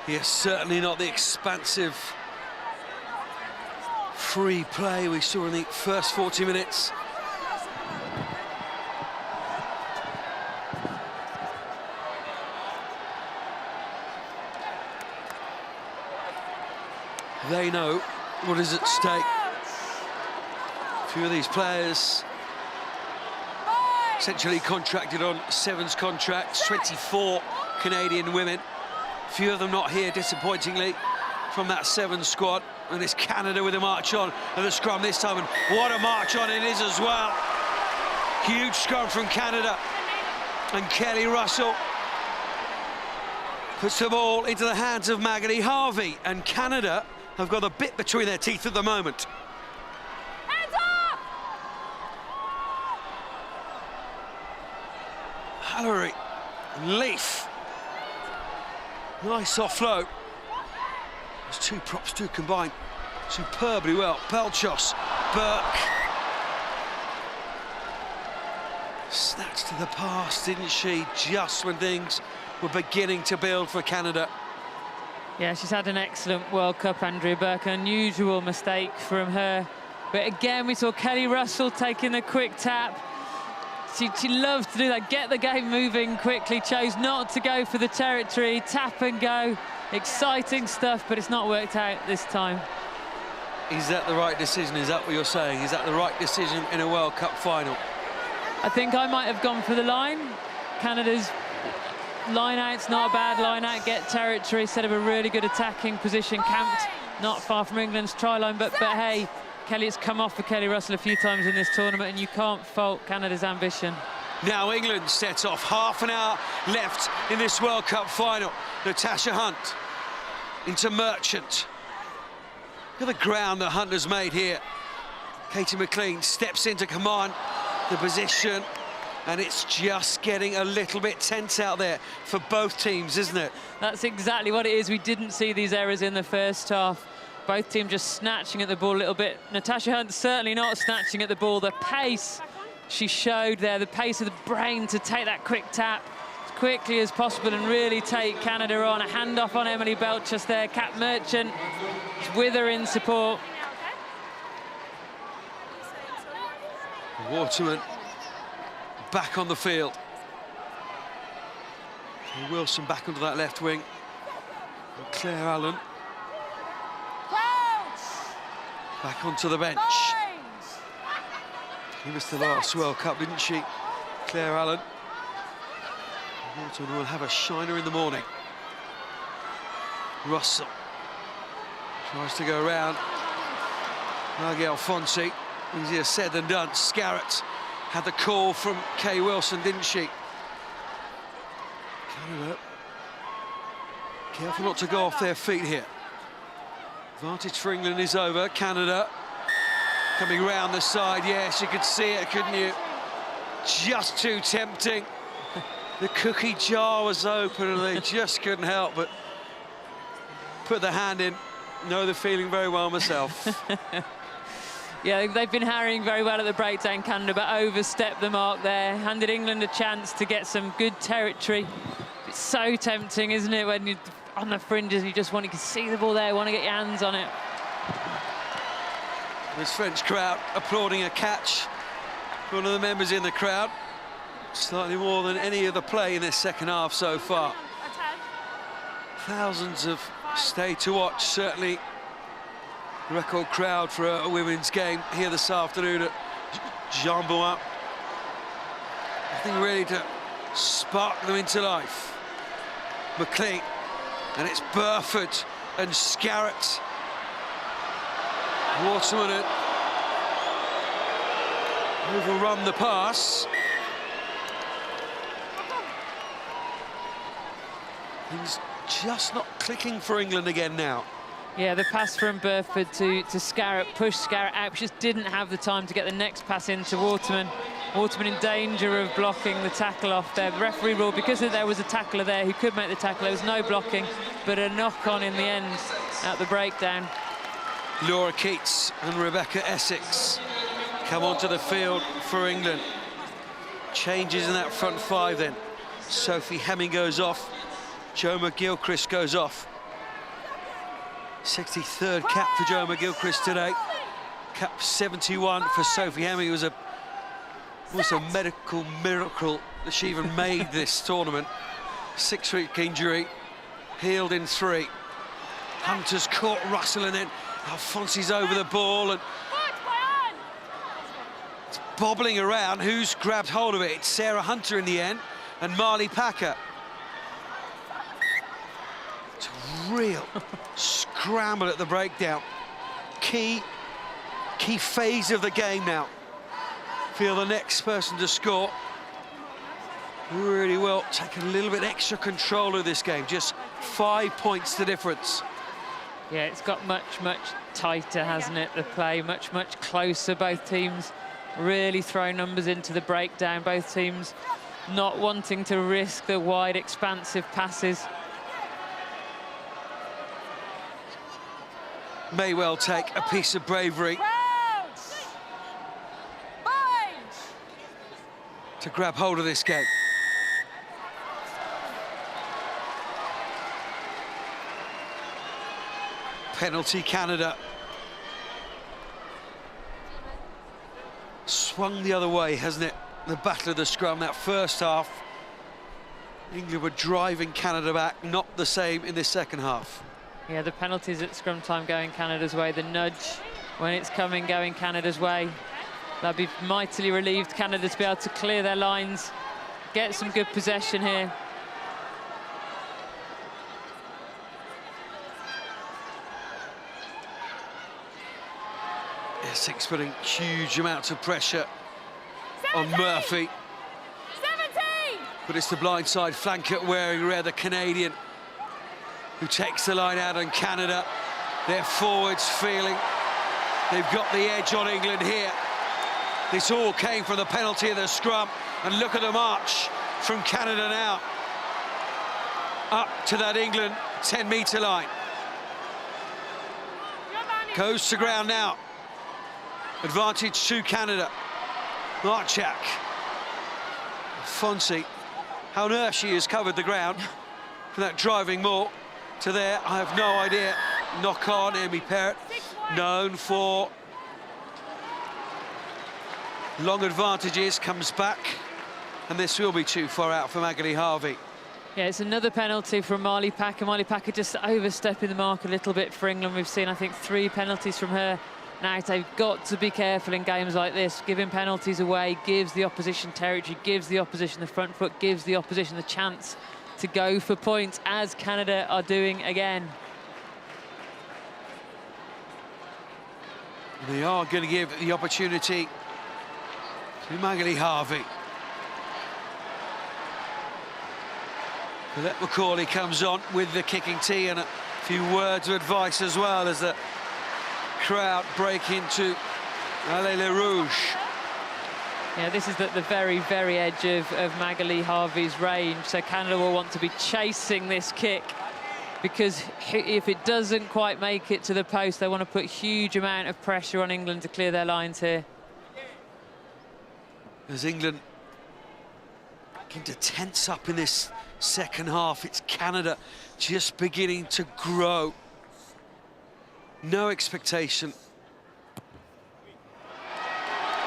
Yes, certainly not the expansive free play we saw in the first 40 minutes. They know what is at stake. A few of these players essentially contracted on sevens contracts, 24 Canadian women. A few of them not here, disappointingly, from that sevens squad. And it's Canada with a march on and the scrum this time. And what a march on it is as well. Huge scrum from Canada. And Kelly Russell puts the ball into the hands of Magali Harvey. And Canada have got a bit between their teeth at the moment. Hands up! Hallery, Leaf. Nice offload. There's two props to combine superbly well. Belchos, Burke. Snatched to the pass, didn't she? Just when things were beginning to build for Canada. Yeah, she's had an excellent World Cup, Andrea Burke. An unusual mistake from her. But again, we saw Kelly Russell taking the quick tap. She loves to do that, get the game moving quickly. Chose not to go for the territory, tap and go. Exciting stuff, but it's not worked out this time. Is that the right decision? Is that what you're saying? Is that the right decision in a World Cup final? I think I might have gone for the line. Canada's line-out's not a bad line-out, get territory, set up a really good attacking position, camped not far from England's try line, but hey, Kelly, it's come off for Kelly Russell a few times in this tournament, and you can't fault Canada's ambition. Now England sets off, half an hour left in this World Cup final. Natasha Hunt into Merchant. Look at the ground that Hunt has made here. Katie McLean steps into command the position, and it's just getting a little bit tense out there for both teams, isn't it? That's exactly what it is. We didn't see these errors in the first half. Both teams just snatching at the ball a little bit. Natasha Hunt certainly not snatching at the ball. The pace she showed there, the pace of the brain to take that quick tap as quickly as possible and really take Canada on. A handoff on Emily Belchus there. Kat Merchant is with her in support. Waterman back on the field. Wilson back onto that left wing. And Claire Allen back onto the bench. She missed the last World Cup, didn't she? Claire Allen. Waterman will have a shiner in the morning. Russell tries to go around. Maggie Alfonsi, easier said than done. Scarrett had the call from Kay Wilson, didn't she? Canada, careful not to go off their feet here. Advantage for England is over. Canada coming round the side. Yes, you could see it, couldn't you? Just too tempting. The cookie jar was open and they just couldn't help but put the hand in. Know the feeling very well myself. Yeah, they've been harrying very well at the breakdown, Canada, but overstepped the mark there. Handed England a chance to get some good territory. It's so tempting, isn't it, when you're on the fringes, you can see the ball there, want to get your hands on it. This French crowd applauding a catch. One of the members in the crowd. Slightly more than any of the play in this second half so far. Thousands have stayed to watch, certainly record crowd for a women's game here this afternoon at Jean-Bouin. Nothing really to spark them into life. McLean, and it's Burford and Scarrett. Waterman had overrun the pass. Things just not clicking for England again now. Yeah, the pass from Burford to Scarrett, pushed Scarrett out, but just didn't have the time to get the next pass into Waterman. Waterman in danger of blocking the tackle off there. The referee ruled because there was a tackler there who could make the tackle. There was no blocking, but a knock-on in the end at the breakdown. Laura Keats and Rebecca Essex come onto the field for England. Changes in that front five then. Sophie Hemming goes off. Jo McGilchrist goes off. 63rd cap for Jo McGilchrist today. Cap 71 for Sophie Hemming. It was a medical miracle that she even made this tournament. 6-week injury, healed in 3. Hunter's caught Russell and then Alfonsi's over the ball and it's bobbling around. Who's grabbed hold of it? It's Sarah Hunter in the end and Marley Packer. It's a real scramble at the breakdown. Key phase of the game now. Feel the next person to score really well. Take a little bit extra control of this game. Just 5 points the difference. Yeah, it's got much tighter, hasn't it? The play much closer. Both teams really throwing numbers into the breakdown. Both teams not wanting to risk the wide, expansive passes. May well take a piece of bravery to grab hold of this game. Penalty Canada. Swung the other way, hasn't it? The battle of the scrum, that first half. England were driving Canada back, not the same in this second half. Yeah, the penalties at scrum time going Canada's way, the nudge when it's coming going Canada's way. They'll be mightily relieved, Canada, to be able to clear their lines, get some good possession here. Essex putting huge amounts of pressure on Murphy. 17! But it's the blindside flanker wearing red, the Canadian, who takes the line out on Canada. Their forwards feeling they've got the edge on England here. This all came from the penalty of the scrum. And look at the march from Canada now. Up to that England 10-metre line. Goes to ground now. Advantage to Canada. Marchak. Fonsi. How on earth she has covered the ground from that driving maul to there, I have no idea. Knock on, Amy Perrott, known for long advantages, comes back, and this will be too far out for Magali Harvey. Yeah, it's another penalty from Marley Packer. Marley Packer just overstepping the mark a little bit for England. We've seen, I think, 3 penalties from her. Now, they've got to be careful in games like this. Giving penalties away gives the opposition territory, gives the opposition the front foot, gives the opposition the chance to go for points, as Canada are doing again. They are going to give the opportunity to Magali Harvey. Colette McCauley comes on with the kicking tee and a few words of advice as well as the crowd break into Allée Les Rouges. Yeah, this is at the very, very edge of Magali Harvey's range, so Canada will want to be chasing this kick, because if it doesn't quite make it to the post, they want to put huge amount of pressure on England to clear their lines here. As England begin to tense up in this second half, it's Canada just beginning to grow. No expectation.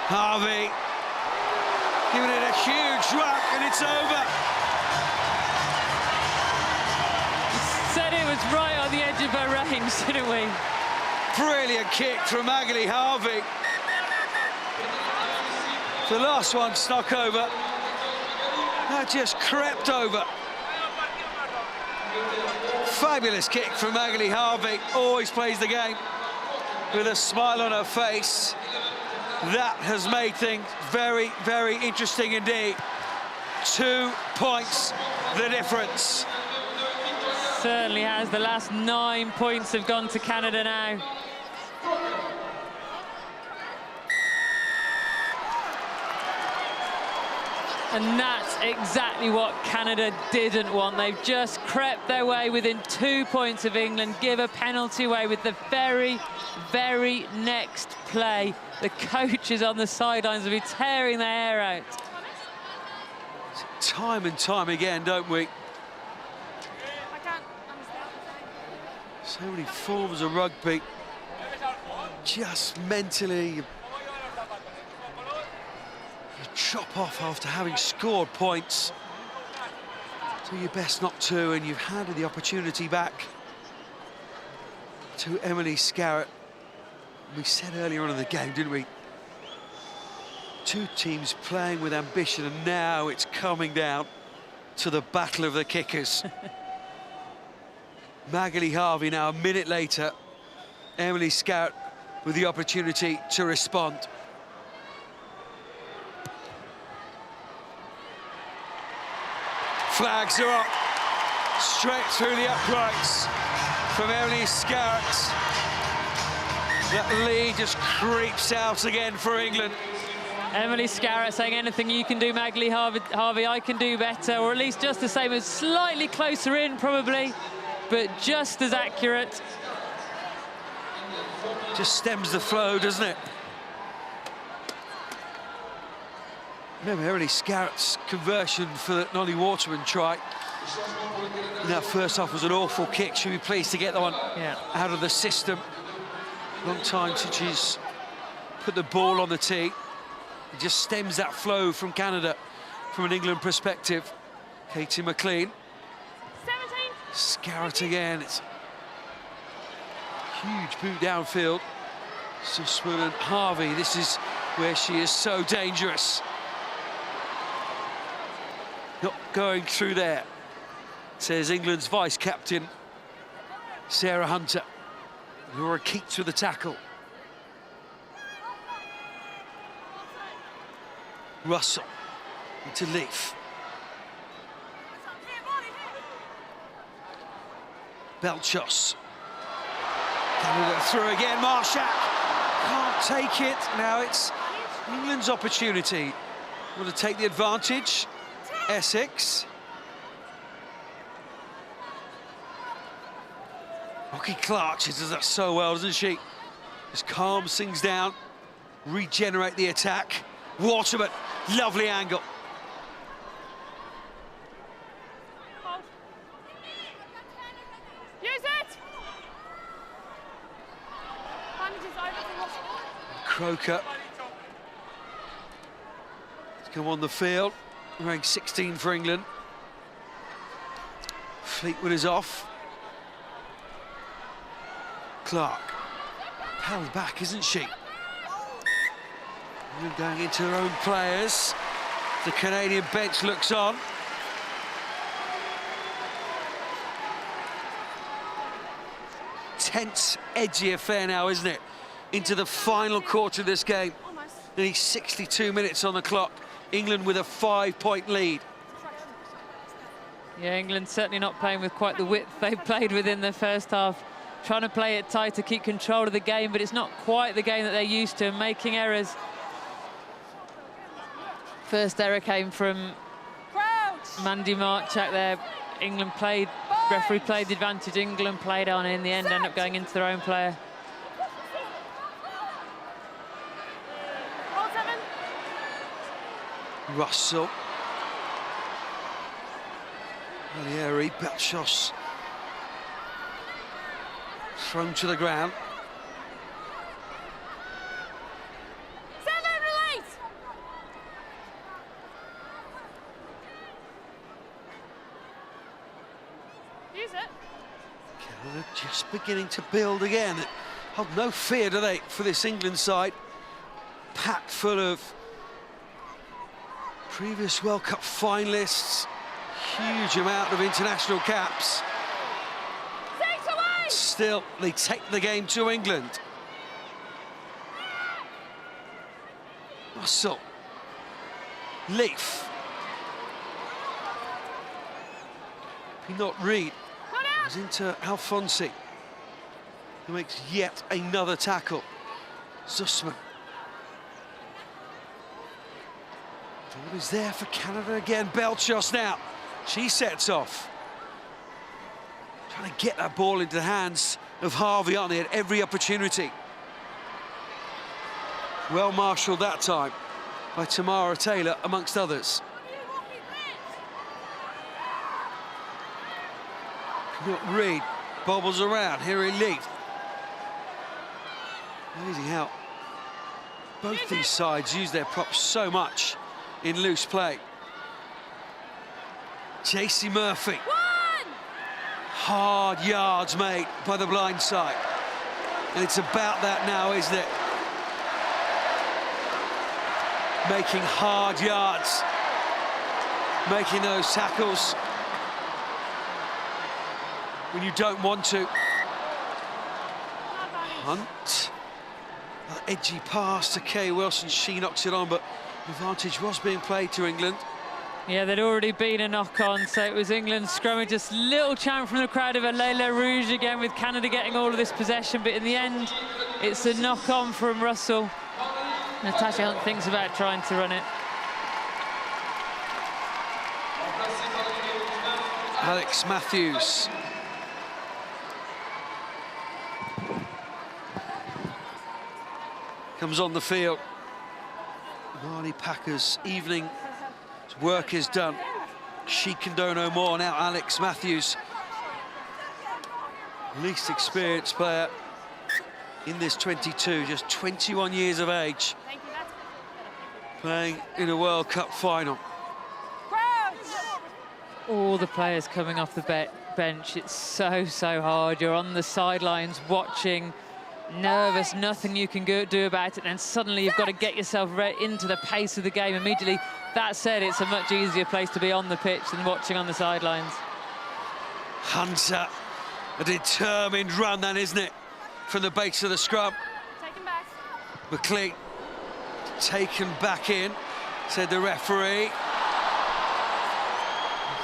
Harvey giving it a huge whack, and it's over. Said it was right on the edge of her range, didn't we? Brilliant kick from Magali Harvey. The last one snuck over. That just crept over. Fabulous kick from Magali Harvey. Always plays the game with a smile on her face. That has made things very, very interesting indeed. 2 points, the difference. Certainly has. The last 9 points have gone to Canada now. And that's exactly what Canada didn't want. They've just crept their way within 2 points of England, give a penalty away with the very, very next play. The coaches on the sidelines will be tearing their hair out. Time and time again, don't we? I can't understand. So many forms of rugby. Just mentally, you chop off after having scored points. Do your best not to, and you've handed the opportunity back to Emily Scarrett. We said earlier on in the game, didn't we? 2 teams playing with ambition, and now it's coming down to the battle of the kickers. Magali Harvey now, a minute later. Emily Scarrett with the opportunity to respond. Flags are up, straight through the uprights from Emily Scarrett. That lead just creeps out again for England. Emily Scarrett saying, anything you can do, Magali Harvey, I can do better, or at least just the same, as slightly closer in probably, but just as accurate. Just stems the flow, doesn't it? Remember, Emily Scarrett's conversion for the Nolly Waterman try in that first half was an awful kick. She'll be pleased to get that one out of the system. Long time since she's put the ball on the tee. It just stems that flow from Canada from an England perspective. Katie McLean. 17. Scarrett again. It's a huge boot downfield. Sussman and Harvey, this is where she is so dangerous. Not going through there, says England's vice-captain, Sarah Hunter. Laura Keats with the tackle. Russell into Leaf. Belchos. Canada through again, Marshak. Can't take it. Now it's England's opportunity. Want to take the advantage. Essex. Rocky Clark, she does that so well, doesn't she? Just calms things down, regenerate the attack. Waterman, lovely angle. Use it! Croker. Let's come on the field. Rank 16 for England. Fleetwood is off. Clark, held back, isn't she? England going into their own players. The Canadian bench looks on. Tense, edgy affair now, isn't it? Into the final quarter of this game. Nearly 62 minutes on the clock. England with a 5-point lead. Yeah, England certainly not playing with quite the width they played with in the first half. Trying to play it tight to keep control of the game, but it's not quite the game that they're used to, making errors. First error came from Mandy Marchak there. England played, referee played the advantage. England played on, in the end, end up going into their own player. Russell. Valieri, Belchos. Thrown to the ground. Use it. Canada just beginning to build again. Hold no fear, do they, for this England side? Packed full of previous World Cup finalists. Huge amount of international caps. Still, they take the game to England. Russell. Leaf. Not Reed. He's into Alfonsi, who makes yet another tackle. Zussman. What is there for Canada again? Belchos now. She sets off. Trying to get that ball into the hands of Harvey on it at every opportunity. Well marshalled that time by Tamara Taylor, amongst others. Not Reed, bobbles around, here in Leaf. Amazing how both these sides use their props so much in loose play. JC Murphy. Hard yards made by the blind side. And it's about that now, isn't it? Making hard yards. Making those tackles when you don't want to. Hunt. Edgy pass to Kay Wilson. She knocks it on, but the advantage was being played to England. Yeah, there'd already been a knock-on, so it was England scrumming. Just little chant from the crowd of a Leila Rouge again, with Canada getting all of this possession, but in the end, it's a knock-on from Russell. Natasha Hunt thinks about trying to run it. Alex Matthews. Comes on the field. Marley Packer's evening work is done. She can do no more. Now Alex Matthews, least experienced player in this 22, just 21 years of age, playing in a World Cup final. All the players coming off the bench. It's so hard. You're on the sidelines watching, nervous, nothing you can do about it, and suddenly you've got to get yourself into the pace of the game immediately. That said, it's a much easier place to be on the pitch than watching on the sidelines. Hunter, a determined run then, isn't it, from the base of the scrum. Take him back. McLean taken back in, said the referee.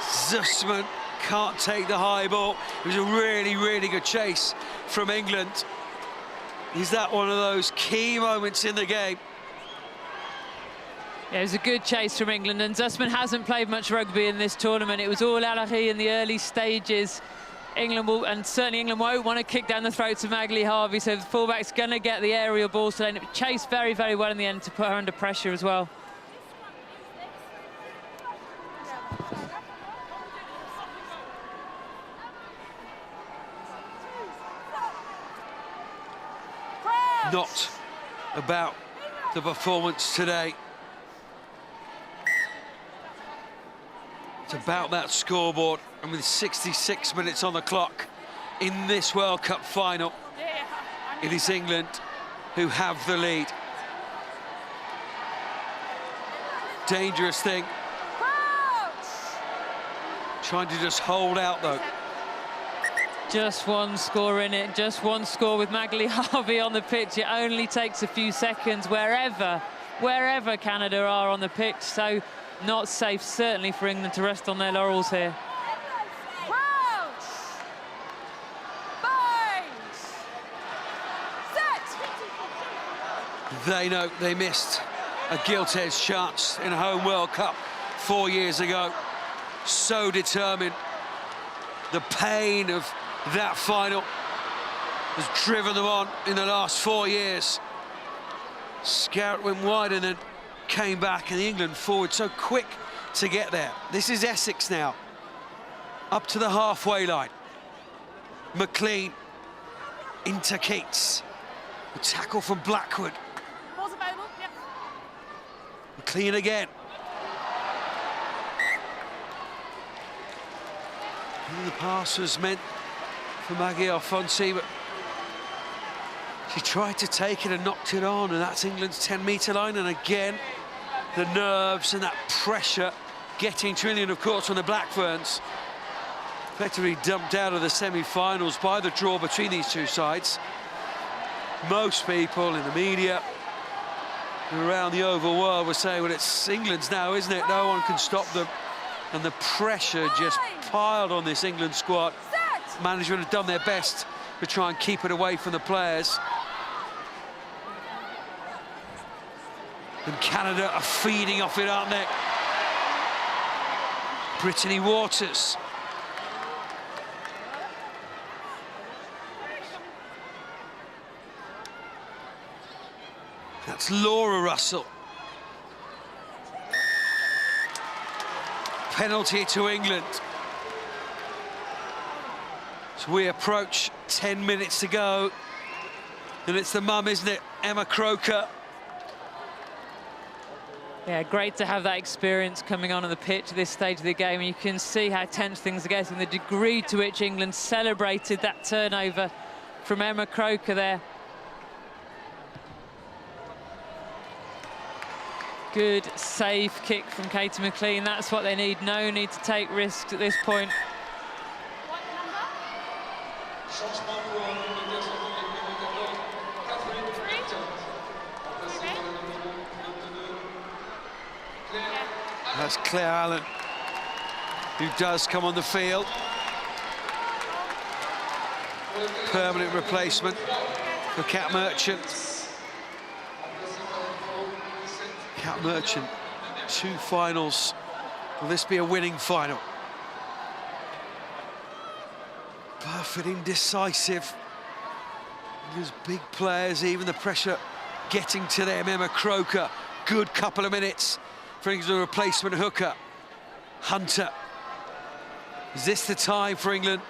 Zussman can't take the high ball. It was a really good chase from England. Is that one of those key moments in the game? Yeah, it was a good chase from England, and Zussman hasn't played much rugby in this tournament. It was all Alahi in the early stages. England will, and certainly England won't want to kick down the throats of Magley Harvey, so the fullback's going to get the aerial balls today, and it chased very well in the end to put her under pressure as well. Not about the performance today. It's about that scoreboard, and with 66 minutes on the clock in this World Cup final, it is England who have the lead. Dangerous thing. Trying to just hold out, though. Just one score in it, just one score with Magley Harvey on the pitch. It only takes a few seconds wherever wherever Canada are on the pitch. So not safe, certainly, for England to rest on their laurels here. They know they missed a gilt-edged chance in a home World Cup 4 years ago. So determined. The pain of that final has driven them on in the last 4 years. Scarrett went wide and then came back, and the England forward so quick to get there. This is Essex now, up to the halfway line. McLean into Keats. A tackle from Blackwood. Ball's available, yep. McLean again. And the pass was meant for Maggie Alfonsi, but she tried to take it and knocked it on, and that's England's 10-metre line. And again, the nerves and that pressure getting to England, of course, on the Blackburns. Effectively dumped out of the semi-finals by the draw between these two sides. Most people in the media around the oval world were saying, well, it's England's now, isn't it? No one can stop them. And the pressure just piled on this England squad. Management have done their best to try and keep it away from the players. And Canada are feeding off it, aren't they? Brittany Waters. That's Laura Russell. Penalty to England. So we approach 10 minutes to go. And it's the mum, isn't it? Emma Croker. Yeah, great to have that experience coming on the pitch at this stage of the game. And you can see how tense things are getting, the degree to which England celebrated that turnover from Emma Croker there. Good, safe kick from Katie McLean. That's what they need. No need to take risks at this point. What number? That's Claire Allen, who does come on the field. Permanent replacement for Cat Merchant. Cat Merchant, 2 finals. Will this be a winning final? Burford in Decisive. There's big players, even the pressure getting to them. Emma Croker, good couple of minutes for England's replacement hooker. Hunter. Is this the time for England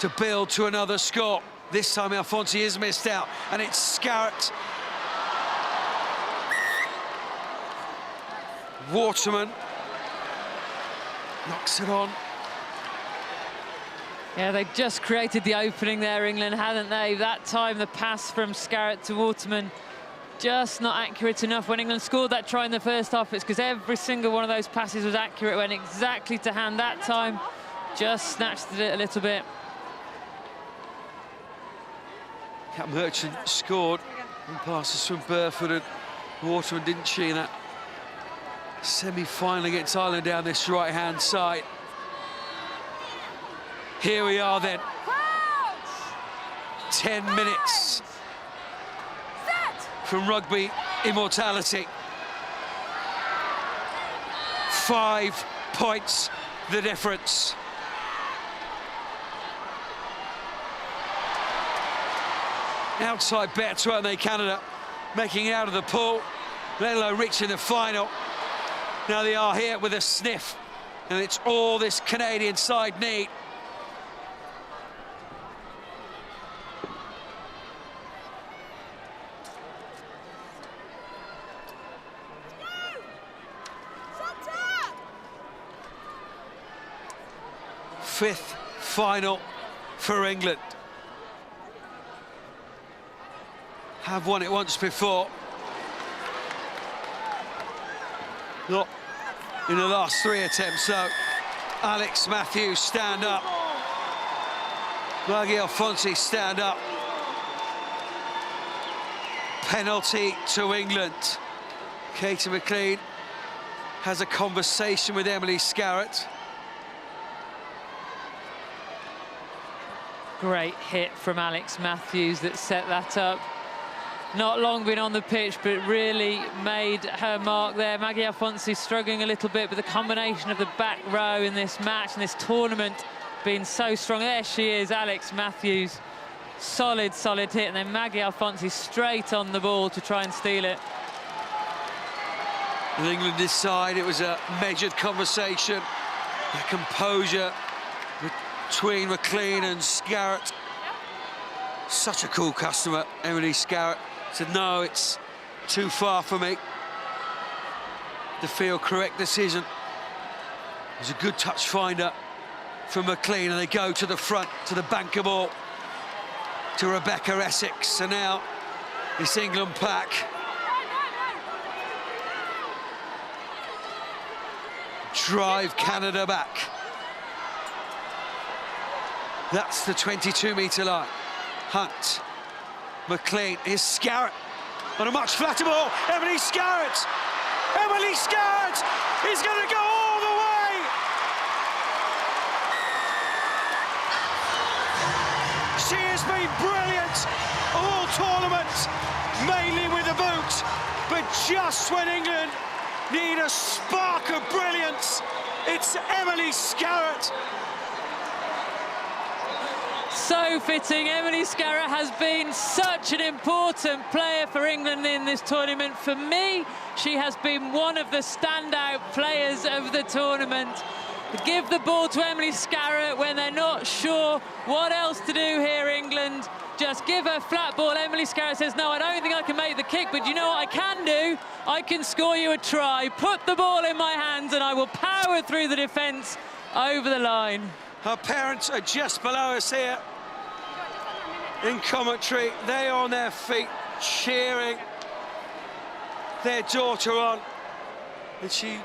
to build to another score? This time Alfonsi is missed out, and it's Scarrett. Waterman knocks it on. Yeah, they just created the opening there, England, hadn't they? That time, the pass from Scarrett to Waterman, just not accurate enough. When England scored that try in the first half, it's because every single one of those passes was accurate, went exactly to hand. That time, just snatched it a little bit. Cat Merchant scored and passes from Burford, and Waterman didn't she in that semi-final against Ireland down this right-hand side. Here we are then. 10 minutes from rugby immortality. 5 points the difference. Outside bets, weren't they, Canada? Making it out of the pool, let alone reaching the final. Now they are here with a sniff, and it's all this Canadian side need. Fifth final for England. Have won it once before. Not in the last 3 attempts, so Alex Matthews, stand up. Maggie Alfonsi, stand up. Penalty to England. Katie McLean has a conversation with Emily Scarrett. Great hit from Alex Matthews that set that up. Not long been on the pitch, but really made her mark there. Maggie Alfonsi struggling a little bit, but the combination of the back row in this match and this tournament being so strong. There she is, Alex Matthews. Solid, solid hit, and then Maggie Alfonsi straight on the ball to try and steal it. With England this side, it was a measured conversation, a composure between McLean and Scarrett. Such a cool customer, Emily Scarrett. Said, no, it's too far for me. The feel correct decision. It was a good touch finder from McLean, and they go to the front, to the banker ball, to Rebecca Essex, and now this England pack. Drive Canada back. That's the 22-metre line. Hunt, McLean, here's Scarrett on a much flatter ball. Emily Scarrett! Emily Scarrett is going to go all the way! She has been brilliant all tournament, mainly with the boot, but just when England need a spark of brilliance, it's Emily Scarrett. So fitting. Emily Scarrett has been such an important player for England in this tournament. For me, she has been one of the standout players of the tournament. Give the ball to Emily Scarrett when they're not sure what else to do here, England. Just give her flat ball. Emily Scarrett says, no, I don't think I can make the kick, but you know what I can do? I can score you a try. Put the ball in my hands and I will power through the defence over the line. Her parents are just below us here in commentary. They are on their feet, cheering their daughter on. And she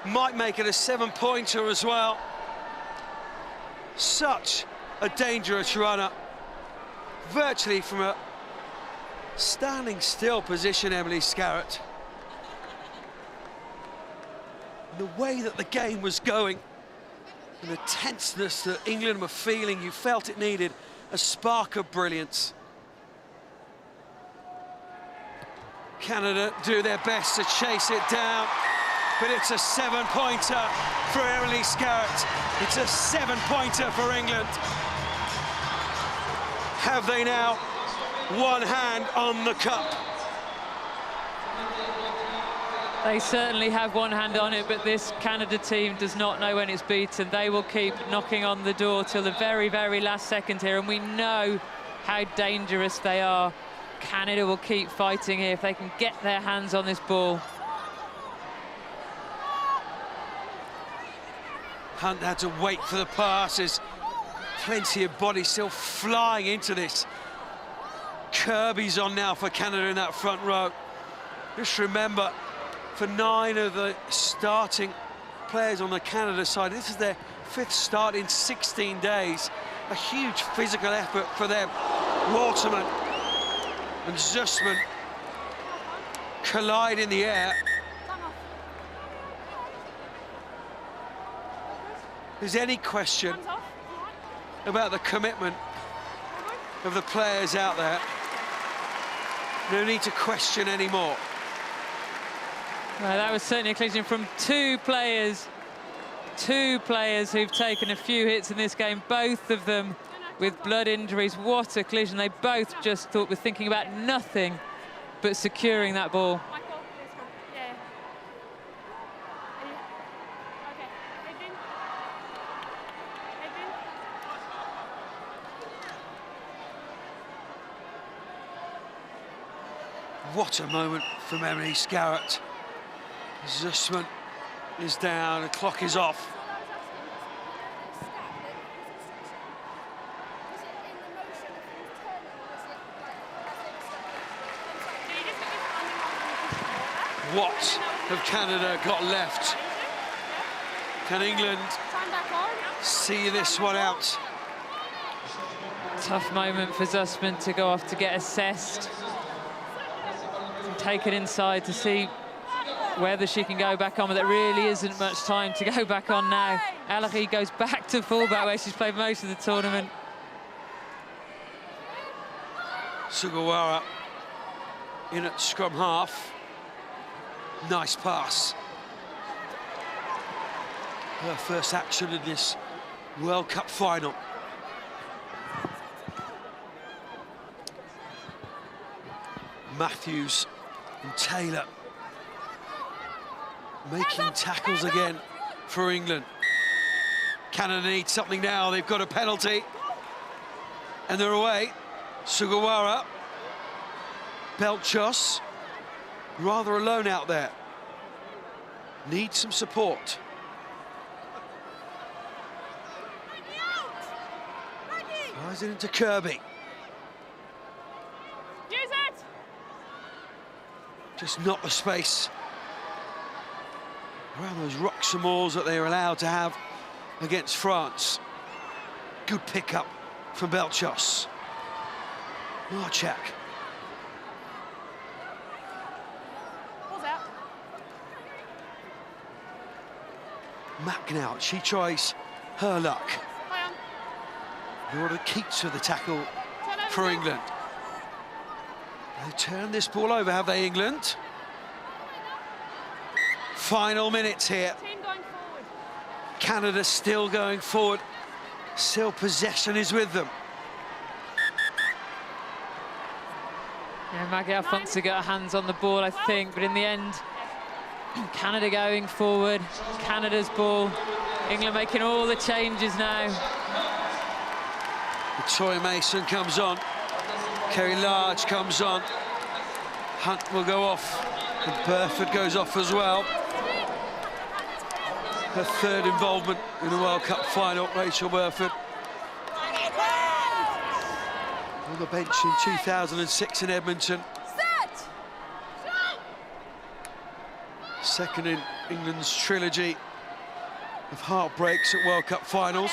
might make it a 7-pointer as well. Such a dangerous runner. Virtually from a standing still position, Emily Scarrett. The way that the game was going, and the tenseness that England were feeling, you felt it needed a spark of brilliance. Canada do their best to chase it down, but it's a 7-pointer for Emily Scarrett. It's a 7-pointer for England. Have they now one hand on the cup? They certainly have one hand on it, but this Canada team does not know when it's beaten. They will keep knocking on the door till the very, very last second here, and we know how dangerous they are. Canada will keep fighting here if they can get their hands on this ball. Hunt had to wait for the passes. Plenty of body still flying into this. Kirby's on now for Canada in that front row. Just remember, for 9 of the starting players on the Canada side, this is their 5th start in 16 days. A huge physical effort for them. Waterman and Zussman collide in the air. Is there any question about the commitment of the players out there? No need to question anymore. Well, that was certainly a collision from two players who've taken a few hits in this game, both of them with blood injuries. What a collision. They both just were thinking about nothing but securing that ball. What a moment from Emily Scarrett. Zussman is down, the clock is off. What have Canada got left? Can England see this one out? Tough moment for Zussman to go off to get assessed. Take it inside to see whether she can go back on, but there really isn't much time to go back on now. Ellery goes back to fullback where she's played most of the tournament. Sugawara in at scrum half. Nice pass. Her first action in this World Cup final. Matthews and Taylor making tackles again for England. Canada needs something now. They've got a penalty and they're away. Sugawara, Belchos, rather alone out there. Needs some support. Fires it into Kirby. Use it! Just not the space around those rocks and walls that they're allowed to have against France. Good pickup from Belchos. Marchak. Ball's out. Mack now, she tries her luck. Play on. Laura Keats with the tackle Turn over for now. England. They turn this ball over, have they, England? Final minutes here. Team going forward. Canada still going forward. Still possession is with them. Yeah, Maggie Alfonso got her hands on the ball, I think, but in the end, Canada going forward, Canada's ball. England making all the changes now. Victoria Mason comes on. Kerry Large comes on. Hunt will go off. And Burford goes off as well. Her third involvement in the World Cup final, Rachel Burford. On the bench in 2006 in Edmonton. Set! Second in England's trilogy of heartbreaks at World Cup finals.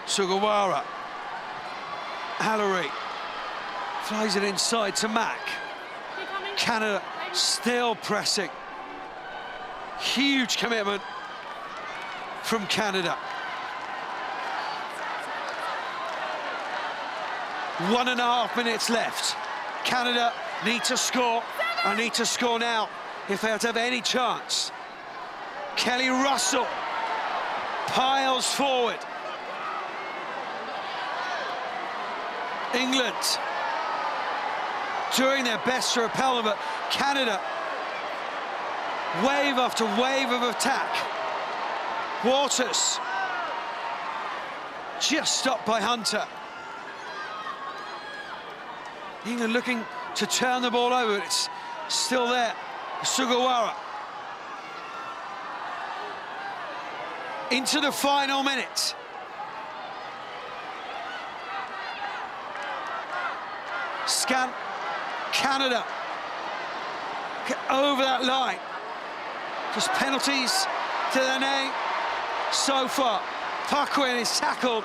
Sugawara. Hallery flies it inside to Mack. Keep coming. Canada still pressing. Huge commitment from Canada. 1.5 minutes left. Canada need to score, and need to score now if they are to have any chance. Kelly Russell piles forward. England doing their best to repel them, but Canada, wave after wave of attack. Waters just stopped by Hunter. England looking to turn the ball over, it's still there. Sugawara. Into the final minute. Scan, Canada get over that line. Just penalties to their name so far. Paquin is tackled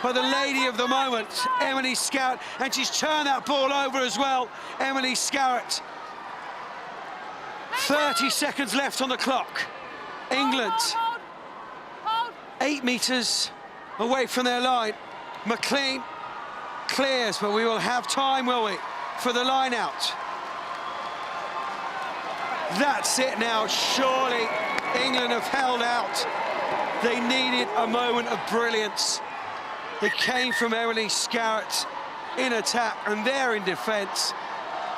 by the lady of the moment, Emily Scarrett, and she's turned that ball over as well, Emily Scarrett. 30 seconds left on the clock. England, Hold. 8 metres away from their line. McLean clears, but we will have time, will we, for the line out. That's it now, surely England have held out. They needed a moment of brilliance. They came from Emily Scarrett in attack and there in defence.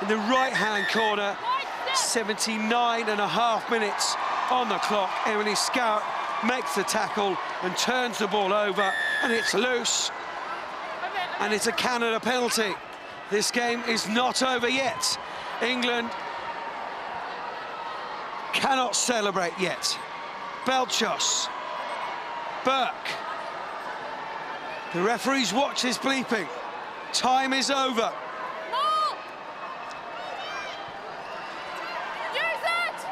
In the right-hand corner, 79.5 minutes on the clock. Emily Scarrett makes the tackle and turns the ball over, and it's loose. And it's a Canada penalty. This game is not over yet. England cannot celebrate yet. Belchos, Burke. The referee's watch is bleeping. Time is over. Ball. Use it!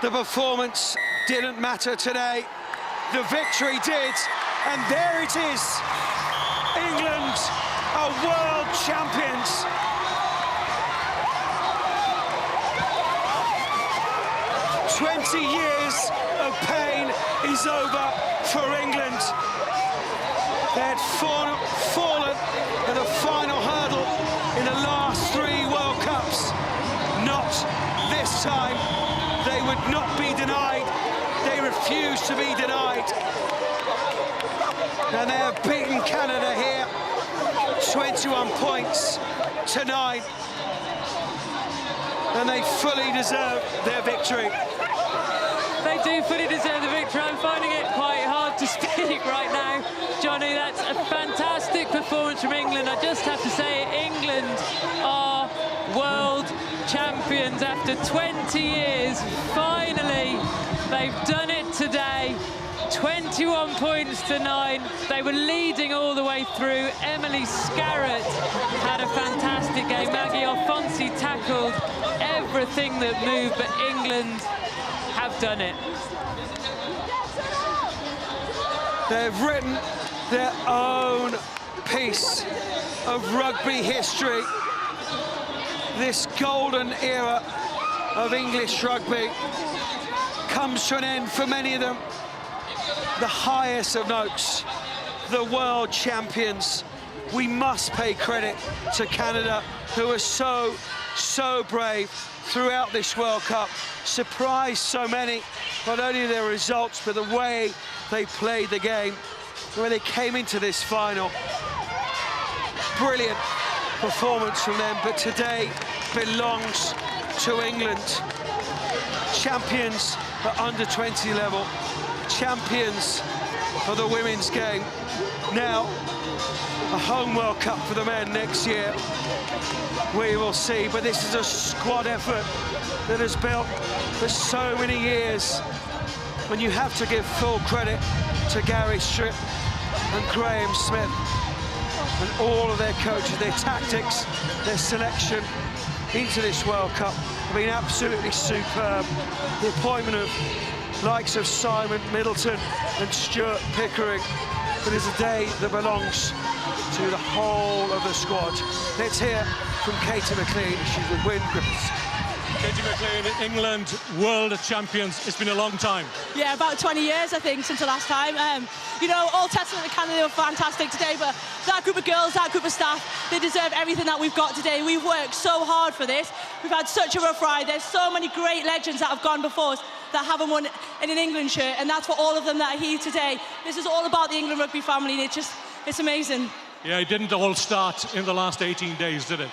The performance didn't matter today. The victory did, and there it is. England are world champions. 20 years of pain is over for England. They had fallen at the final hurdle in the last 3 World Cups. Not this time. They would not be denied. They refused to be denied. And they have beaten Canada here, 21 points to 9. And they fully deserve their victory. They do fully deserve the victory. I'm finding it quite hard to speak right now. Johnny, that's a fantastic performance from England. I just have to say, England are world champions after 20 years. Finally, they've done it today. 21 points to 9. They were leading all the way through. Emily Scarrett had a fantastic game. Maggie Alfonsi tackled everything that moved, but England have done it. They've written their own piece of rugby history. This golden era of English rugby comes to an end for many of them. The highest of notes, the world champions. We must pay credit to Canada, who are so brave throughout this World Cup, surprised so many, not only their results, but the way they played the game, where they came into this final. Brilliant performance from them, but today belongs to England. Champions at under 20 level, champions of the women's game. Now, a home World Cup for the men next year. We will see, but this is a squad effort that has built for so many years. When you have to give full credit to Gary Stripp and Graham Smith and all of their coaches, their tactics, their selection into this World Cup have been absolutely superb. The appointment of likes of Simon Middleton and Stuart Pickering. It is a day that belongs to the whole of the squad. Let's hear from Katie McLean. She's with Wynn Griffiths. Katie McLean, England world champions. It's been a long time. Yeah, about 20 years, I think, since the last time. You know, all testament to Canada were fantastic today, but that group of girls, that group of staff, they deserve everything that we've got today. We've worked so hard for this. We've had such a rough ride. There's so many great legends that have gone before us that haven't won in an England shirt, and that's for all of them that are here today. This is all about the England rugby family, and it's amazing. Yeah, it didn't all start in the last 18 days, did it?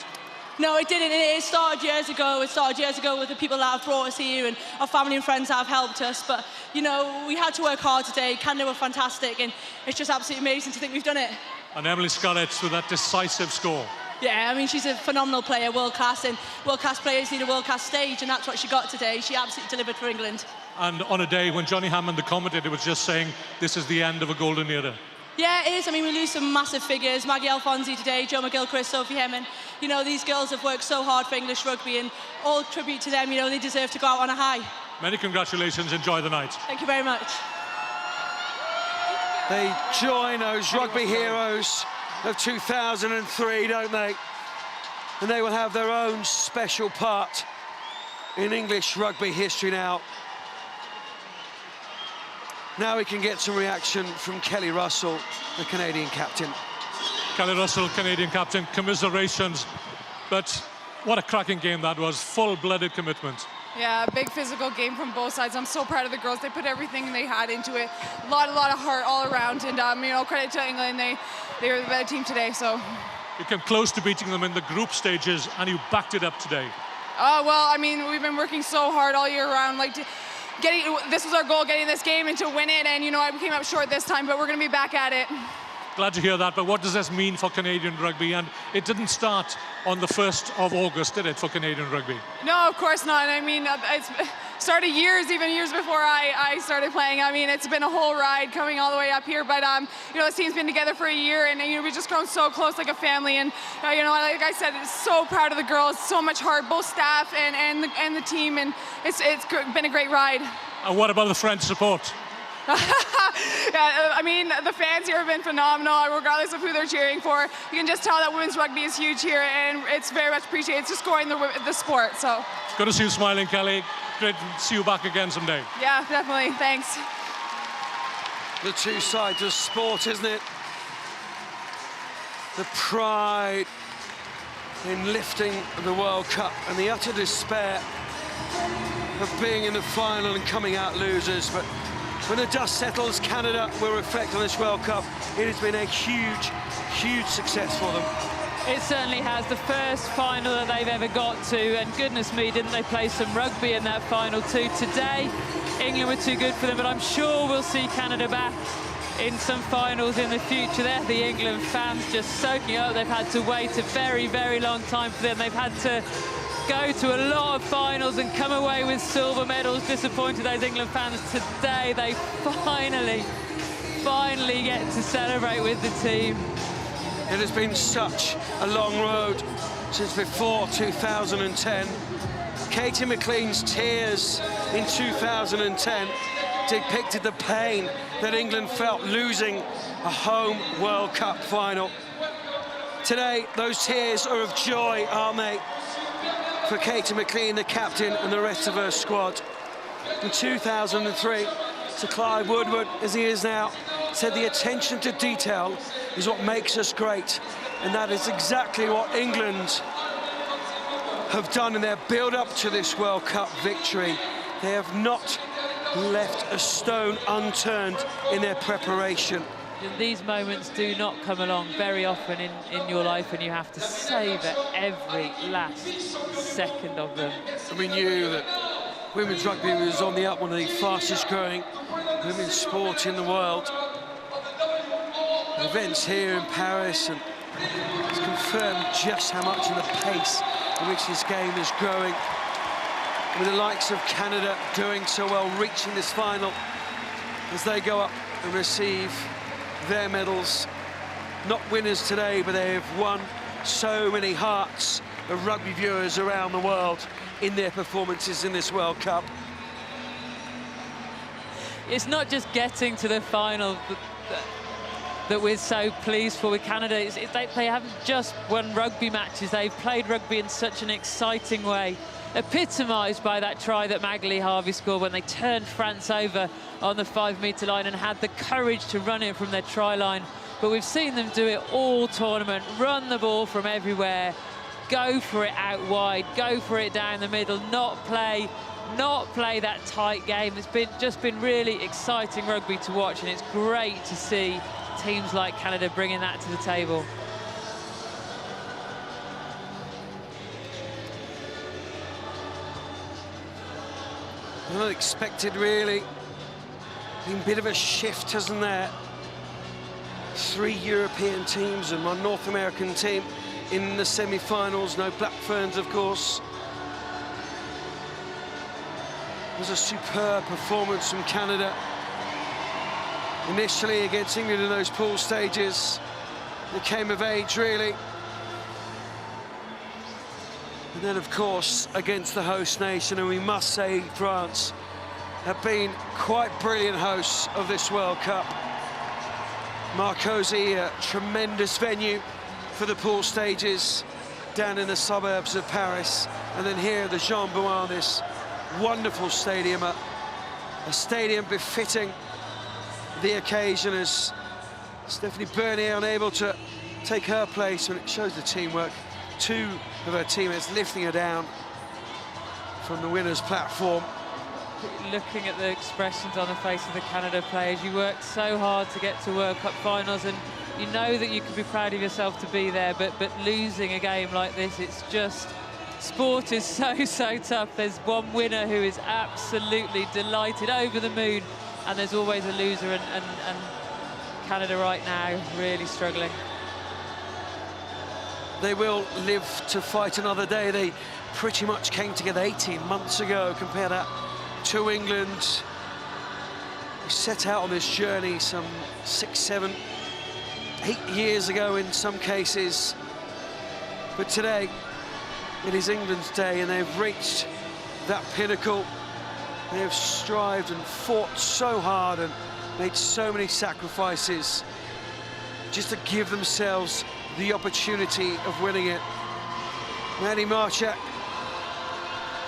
No, it didn't. It started years ago. It started years ago with the people that have brought us here and our family and friends that have helped us. But, you know, we had to work hard today. Canada were fantastic, and it's just absolutely amazing to think we've done it. And Emily Scarrett with that decisive score. Yeah, I mean, she's a phenomenal player, world class, and world class players need a world class stage, and that's what she got today. She absolutely delivered for England. And on a day when Johnny Hammond, the commentator, was just saying this is the end of a golden era. Yeah, it is. I mean, we lose some massive figures. Maggie Alfonsi today, Jo McGilchrist, Sophie Hemming. You know, these girls have worked so hard for English rugby, and all tribute to them. You know, they deserve to go out on a high. Many congratulations. Enjoy the night. Thank you very much. They join those rugby heroes of 2003, don't they? And they will have their own special part in English rugby history now. Now we can get some reaction from Kelly Russell, the Canadian captain. Kelly Russell, Canadian captain, commiserations. But what a cracking game that was, full-blooded commitment. Yeah, a big physical game from both sides. I'm so proud of the girls. They put everything they had into it. A lot of heart all around. And, you know, credit to England. They were the better team today, so. You came close to beating them in the group stages, and you backed it up today. Well, I mean, we've been working so hard all year round. This was our goal, getting this game and to win it. And, you know, we came up short this time, but we're going to be back at it. Glad to hear that, but what does this mean for Canadian rugby? And it didn't start on the 1st of August, did it, for Canadian rugby? No, of course not. I mean, it's started even years before I started playing. I mean, it's been a whole ride coming all the way up here, but, you know, this team's been together for a year, and, you know, we've just grown so close like a family, and, you know, like I said, so proud of the girls, so much heart, both staff and the team, and it's been a great ride. And what about the French support? Yeah, I mean, the fans here have been phenomenal, regardless of who they're cheering for. You can just tell that women's rugby is huge here, and it's very much appreciated. It's just growing the sport, so. Good to see you smiling, Kelly. great to see you back again someday. Yeah, definitely. Thanks. The two sides of sport, isn't it? The pride in lifting the World Cup and the utter despair of being in the final and coming out losers. But when the dust settles, Canada will reflect on this World Cup. It has been a huge, huge success for them. It certainly has. The first final that they've ever got to, and goodness me, didn't they play some rugby in that final too? Today, England were too good for them, but I'm sure we'll see Canada back in some finals in the future. There, the England fans just soaking up. They've had to wait a very, very long time for them. They've had to go to a lot of finals and come away with silver medals. Disappointed those England fans today. They finally get to celebrate with the team. It has been such a long road since before 2010. Katie McLean's tears in 2010 depicted the pain that England felt losing a home World Cup final. Today, those tears are of joy, aren't they? For Katie McLean, the captain, and the rest of her squad. In 2003, Sir Clive Woodward, as he is now, said the attention to detail is what makes us great. And that is exactly what England have done in their build-up to this World Cup victory. They have not left a stone unturned in their preparation. These moments do not come along very often in your life, and you have to savour every last second of them. And we knew that women's rugby was on the up, one of the fastest growing women's sport in the world. The events here in Paris and it's confirmed just how much of the pace in which this game is growing. With the likes of Canada doing so well, reaching this final as they go up and receive their medals. Not winners today, but they have won so many hearts of rugby viewers around the world in their performances in this World Cup. It's not just getting to the final that we're so pleased for with Canada. They haven't just won rugby matches, they've played rugby in such an exciting way, epitomised by that try that Magali Harvey scored when they turned France over on the 5-metre line and had the courage to run it from their try line. But we've seen them do it all tournament, run the ball from everywhere, go for it out wide, go for it down the middle, not play that tight game. It's just been really exciting rugby to watch, and it's great to see teams like Canada bringing that to the table. Unexpected, really. Been a bit of a shift, hasn't there? 3 European teams and 1 North American team in the semi-finals. No Black Ferns, of course. It was a superb performance from Canada. Initially against England in those pool stages. They came of age, really. And then, of course, against the host nation, and we must say France have been quite brilliant hosts of this World Cup. Marcosi, a tremendous venue for the pool stages down in the suburbs of Paris. And then here, the Jean Bouin, this wonderful stadium, a stadium befitting the occasion, as Stephanie Bernier unable to take her place, and it shows the teamwork. 2 of her teammates lifting her down from the winner's platform. Looking at the expressions on the face of the Canada players, you worked so hard to get to World Cup finals, and you know that you could be proud of yourself to be there, but losing a game like this, it's just, sport is so tough. There's one winner who is absolutely delighted, over the moon, and there's always a loser, and Canada right now really struggling. They will live to fight another day. They pretty much came together 18 months ago. Compare that to England. We set out on this journey some 6, 7, 8 years ago in some cases. But today, it is England's day, and they've reached that pinnacle. They have strived and fought so hard and made so many sacrifices just to give themselves the opportunity of winning it. Mandy Marchak,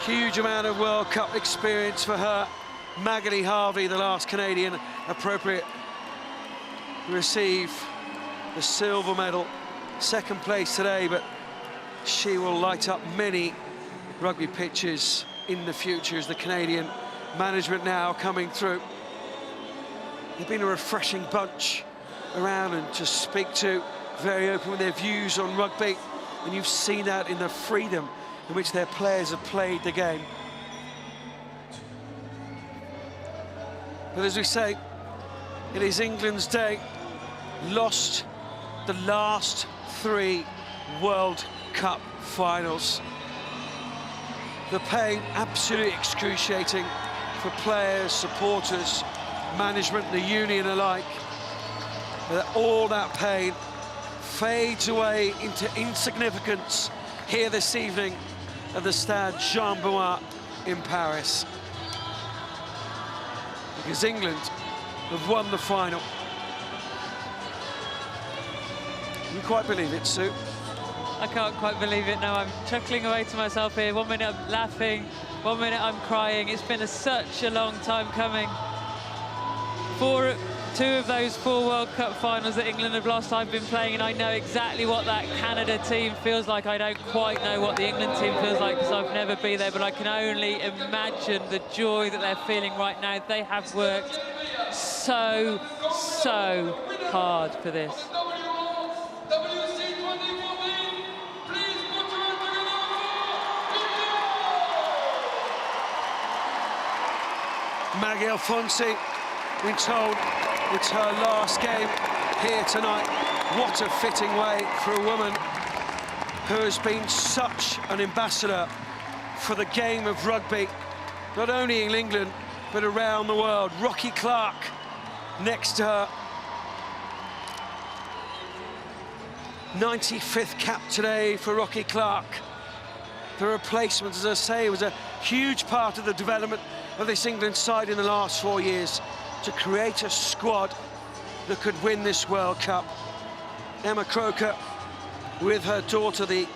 Huge amount of World Cup experience for her. Magali Harvey, the last Canadian appropriate to receive the silver medal. Second place today, but she will light up many rugby pitches in the future as the Canadian management now coming through. They've been a refreshing bunch around and to speak to, very open with their views on rugby, and you've seen that in the freedom in which their players have played the game. But as we say, it is England's day. Lost the last 3 World Cup finals. The pain absolutely excruciating for players, supporters, management, the union alike. But all that pain fades away into insignificance here this evening at the Stade Jean-Bouin in Paris. Because England have won the final. You quite believe it, Sue? I can't quite believe it, no. I'm chuckling away to myself here. 1 minute I'm laughing, 1 minute I'm crying. It's been such a long time coming. 2 of those 4 World Cup finals that England have lost, I've been playing, and I know exactly what that Canada team feels like. I don't quite know what the England team feels like because I've never been there, but I can only imagine the joy that they're feeling right now. They have worked so hard for this. Maggie Alfonsi, been told it's her last game here tonight. What a fitting way for a woman who has been such an ambassador for the game of rugby, not only in England, but around the world. Rocky Clark next to her. 95th cap today for Rocky Clark. The replacement, as I say, was a huge part of the development of this England side in the last 4 years to create a squad that could win this World Cup. Emma Croker, with her daughter, the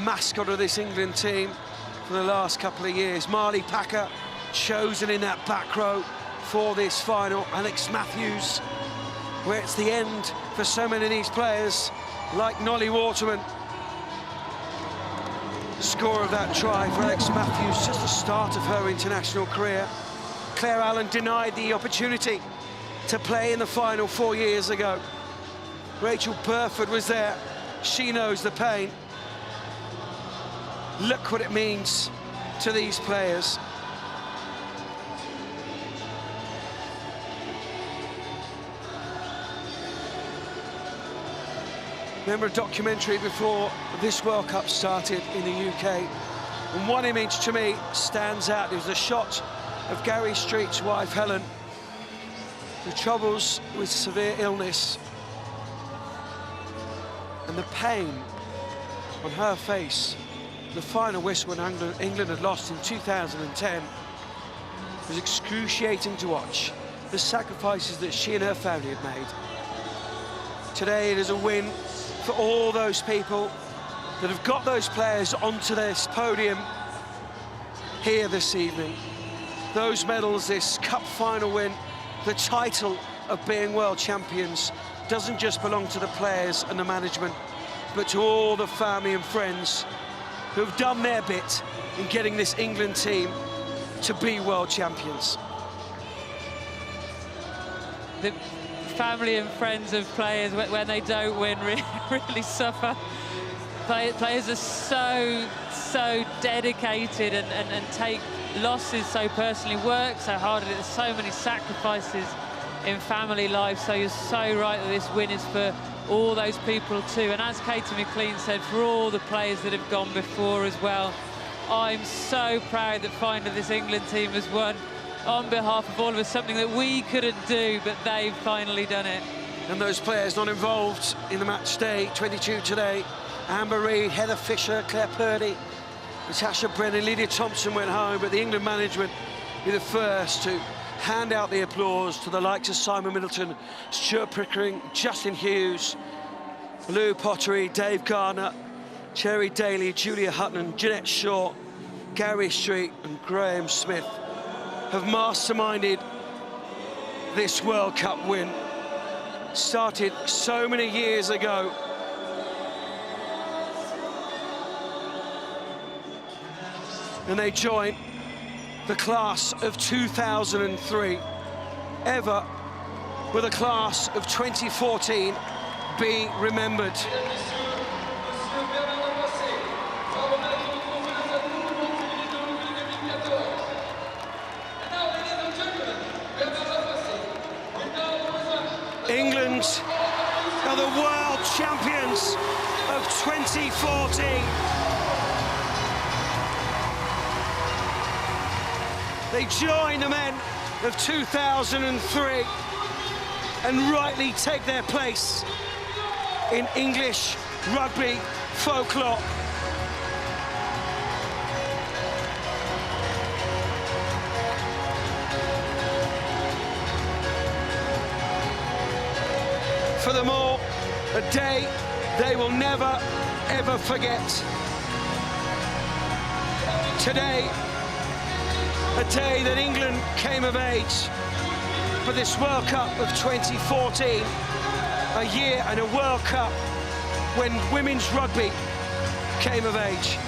mascot of this England team for the last couple of years. Marley Packer, chosen in that back row for this final. Alex Matthews, where it's the end for so many of these players, like Nolly Waterman. Score of that try for Alex Matthews, just the start of her international career. Claire Allen denied the opportunity to play in the final 4 years ago. Rachel Burford was there. She knows the pain. Look what it means to these players. Remember a documentary before this World Cup started in the UK, and one image to me stands out. It was a shot of Gary Street's wife, Helen, the troubles with severe illness, and the pain on her face. The final whistle when England had lost in 2010 was excruciating to watch. The sacrifices that she and her family had made. Today it is a win for all those people that have got those players onto this podium here this evening. Those medals, this cup final win, the title of being world champions doesn't just belong to the players and the management, but to all the family and friends who've done their bit in getting this England team to be world champions. The family and friends of players, when they don't win, really suffer. Players are so dedicated and take losses so personally, work so hard at it. There's so many sacrifices in family life, so you're so right that this win is for all those people too. And as Katie McLean said, for all the players that have gone before as well. I'm so proud that finally this England team has won on behalf of all of us, something that we couldn't do, but they've finally done it. And those players not involved in the match day, 22 today, Amber Reid, Heather Fisher, Claire Purdy, Natasha Brennan, Lydia Thompson went home, but the England management be the first to hand out the applause to the likes of Simon Middleton, Stuart Pickering, Justin Hughes, Lou Pottery, Dave Gardner, Cherry Daly, Julia Hutton, Jeanette Shaw, Gary Street and Graham Smith have masterminded this World Cup win. Started so many years ago. And they join the class of 2003. Ever will the class of 2014 be remembered. England are the world champions of 2014. They join the men of 2003 and rightly take their place in English rugby folklore. For them all, a day they will never, ever forget. Today, a day that England came of age for this World Cup of 2014, a year and a World Cup when women's rugby came of age.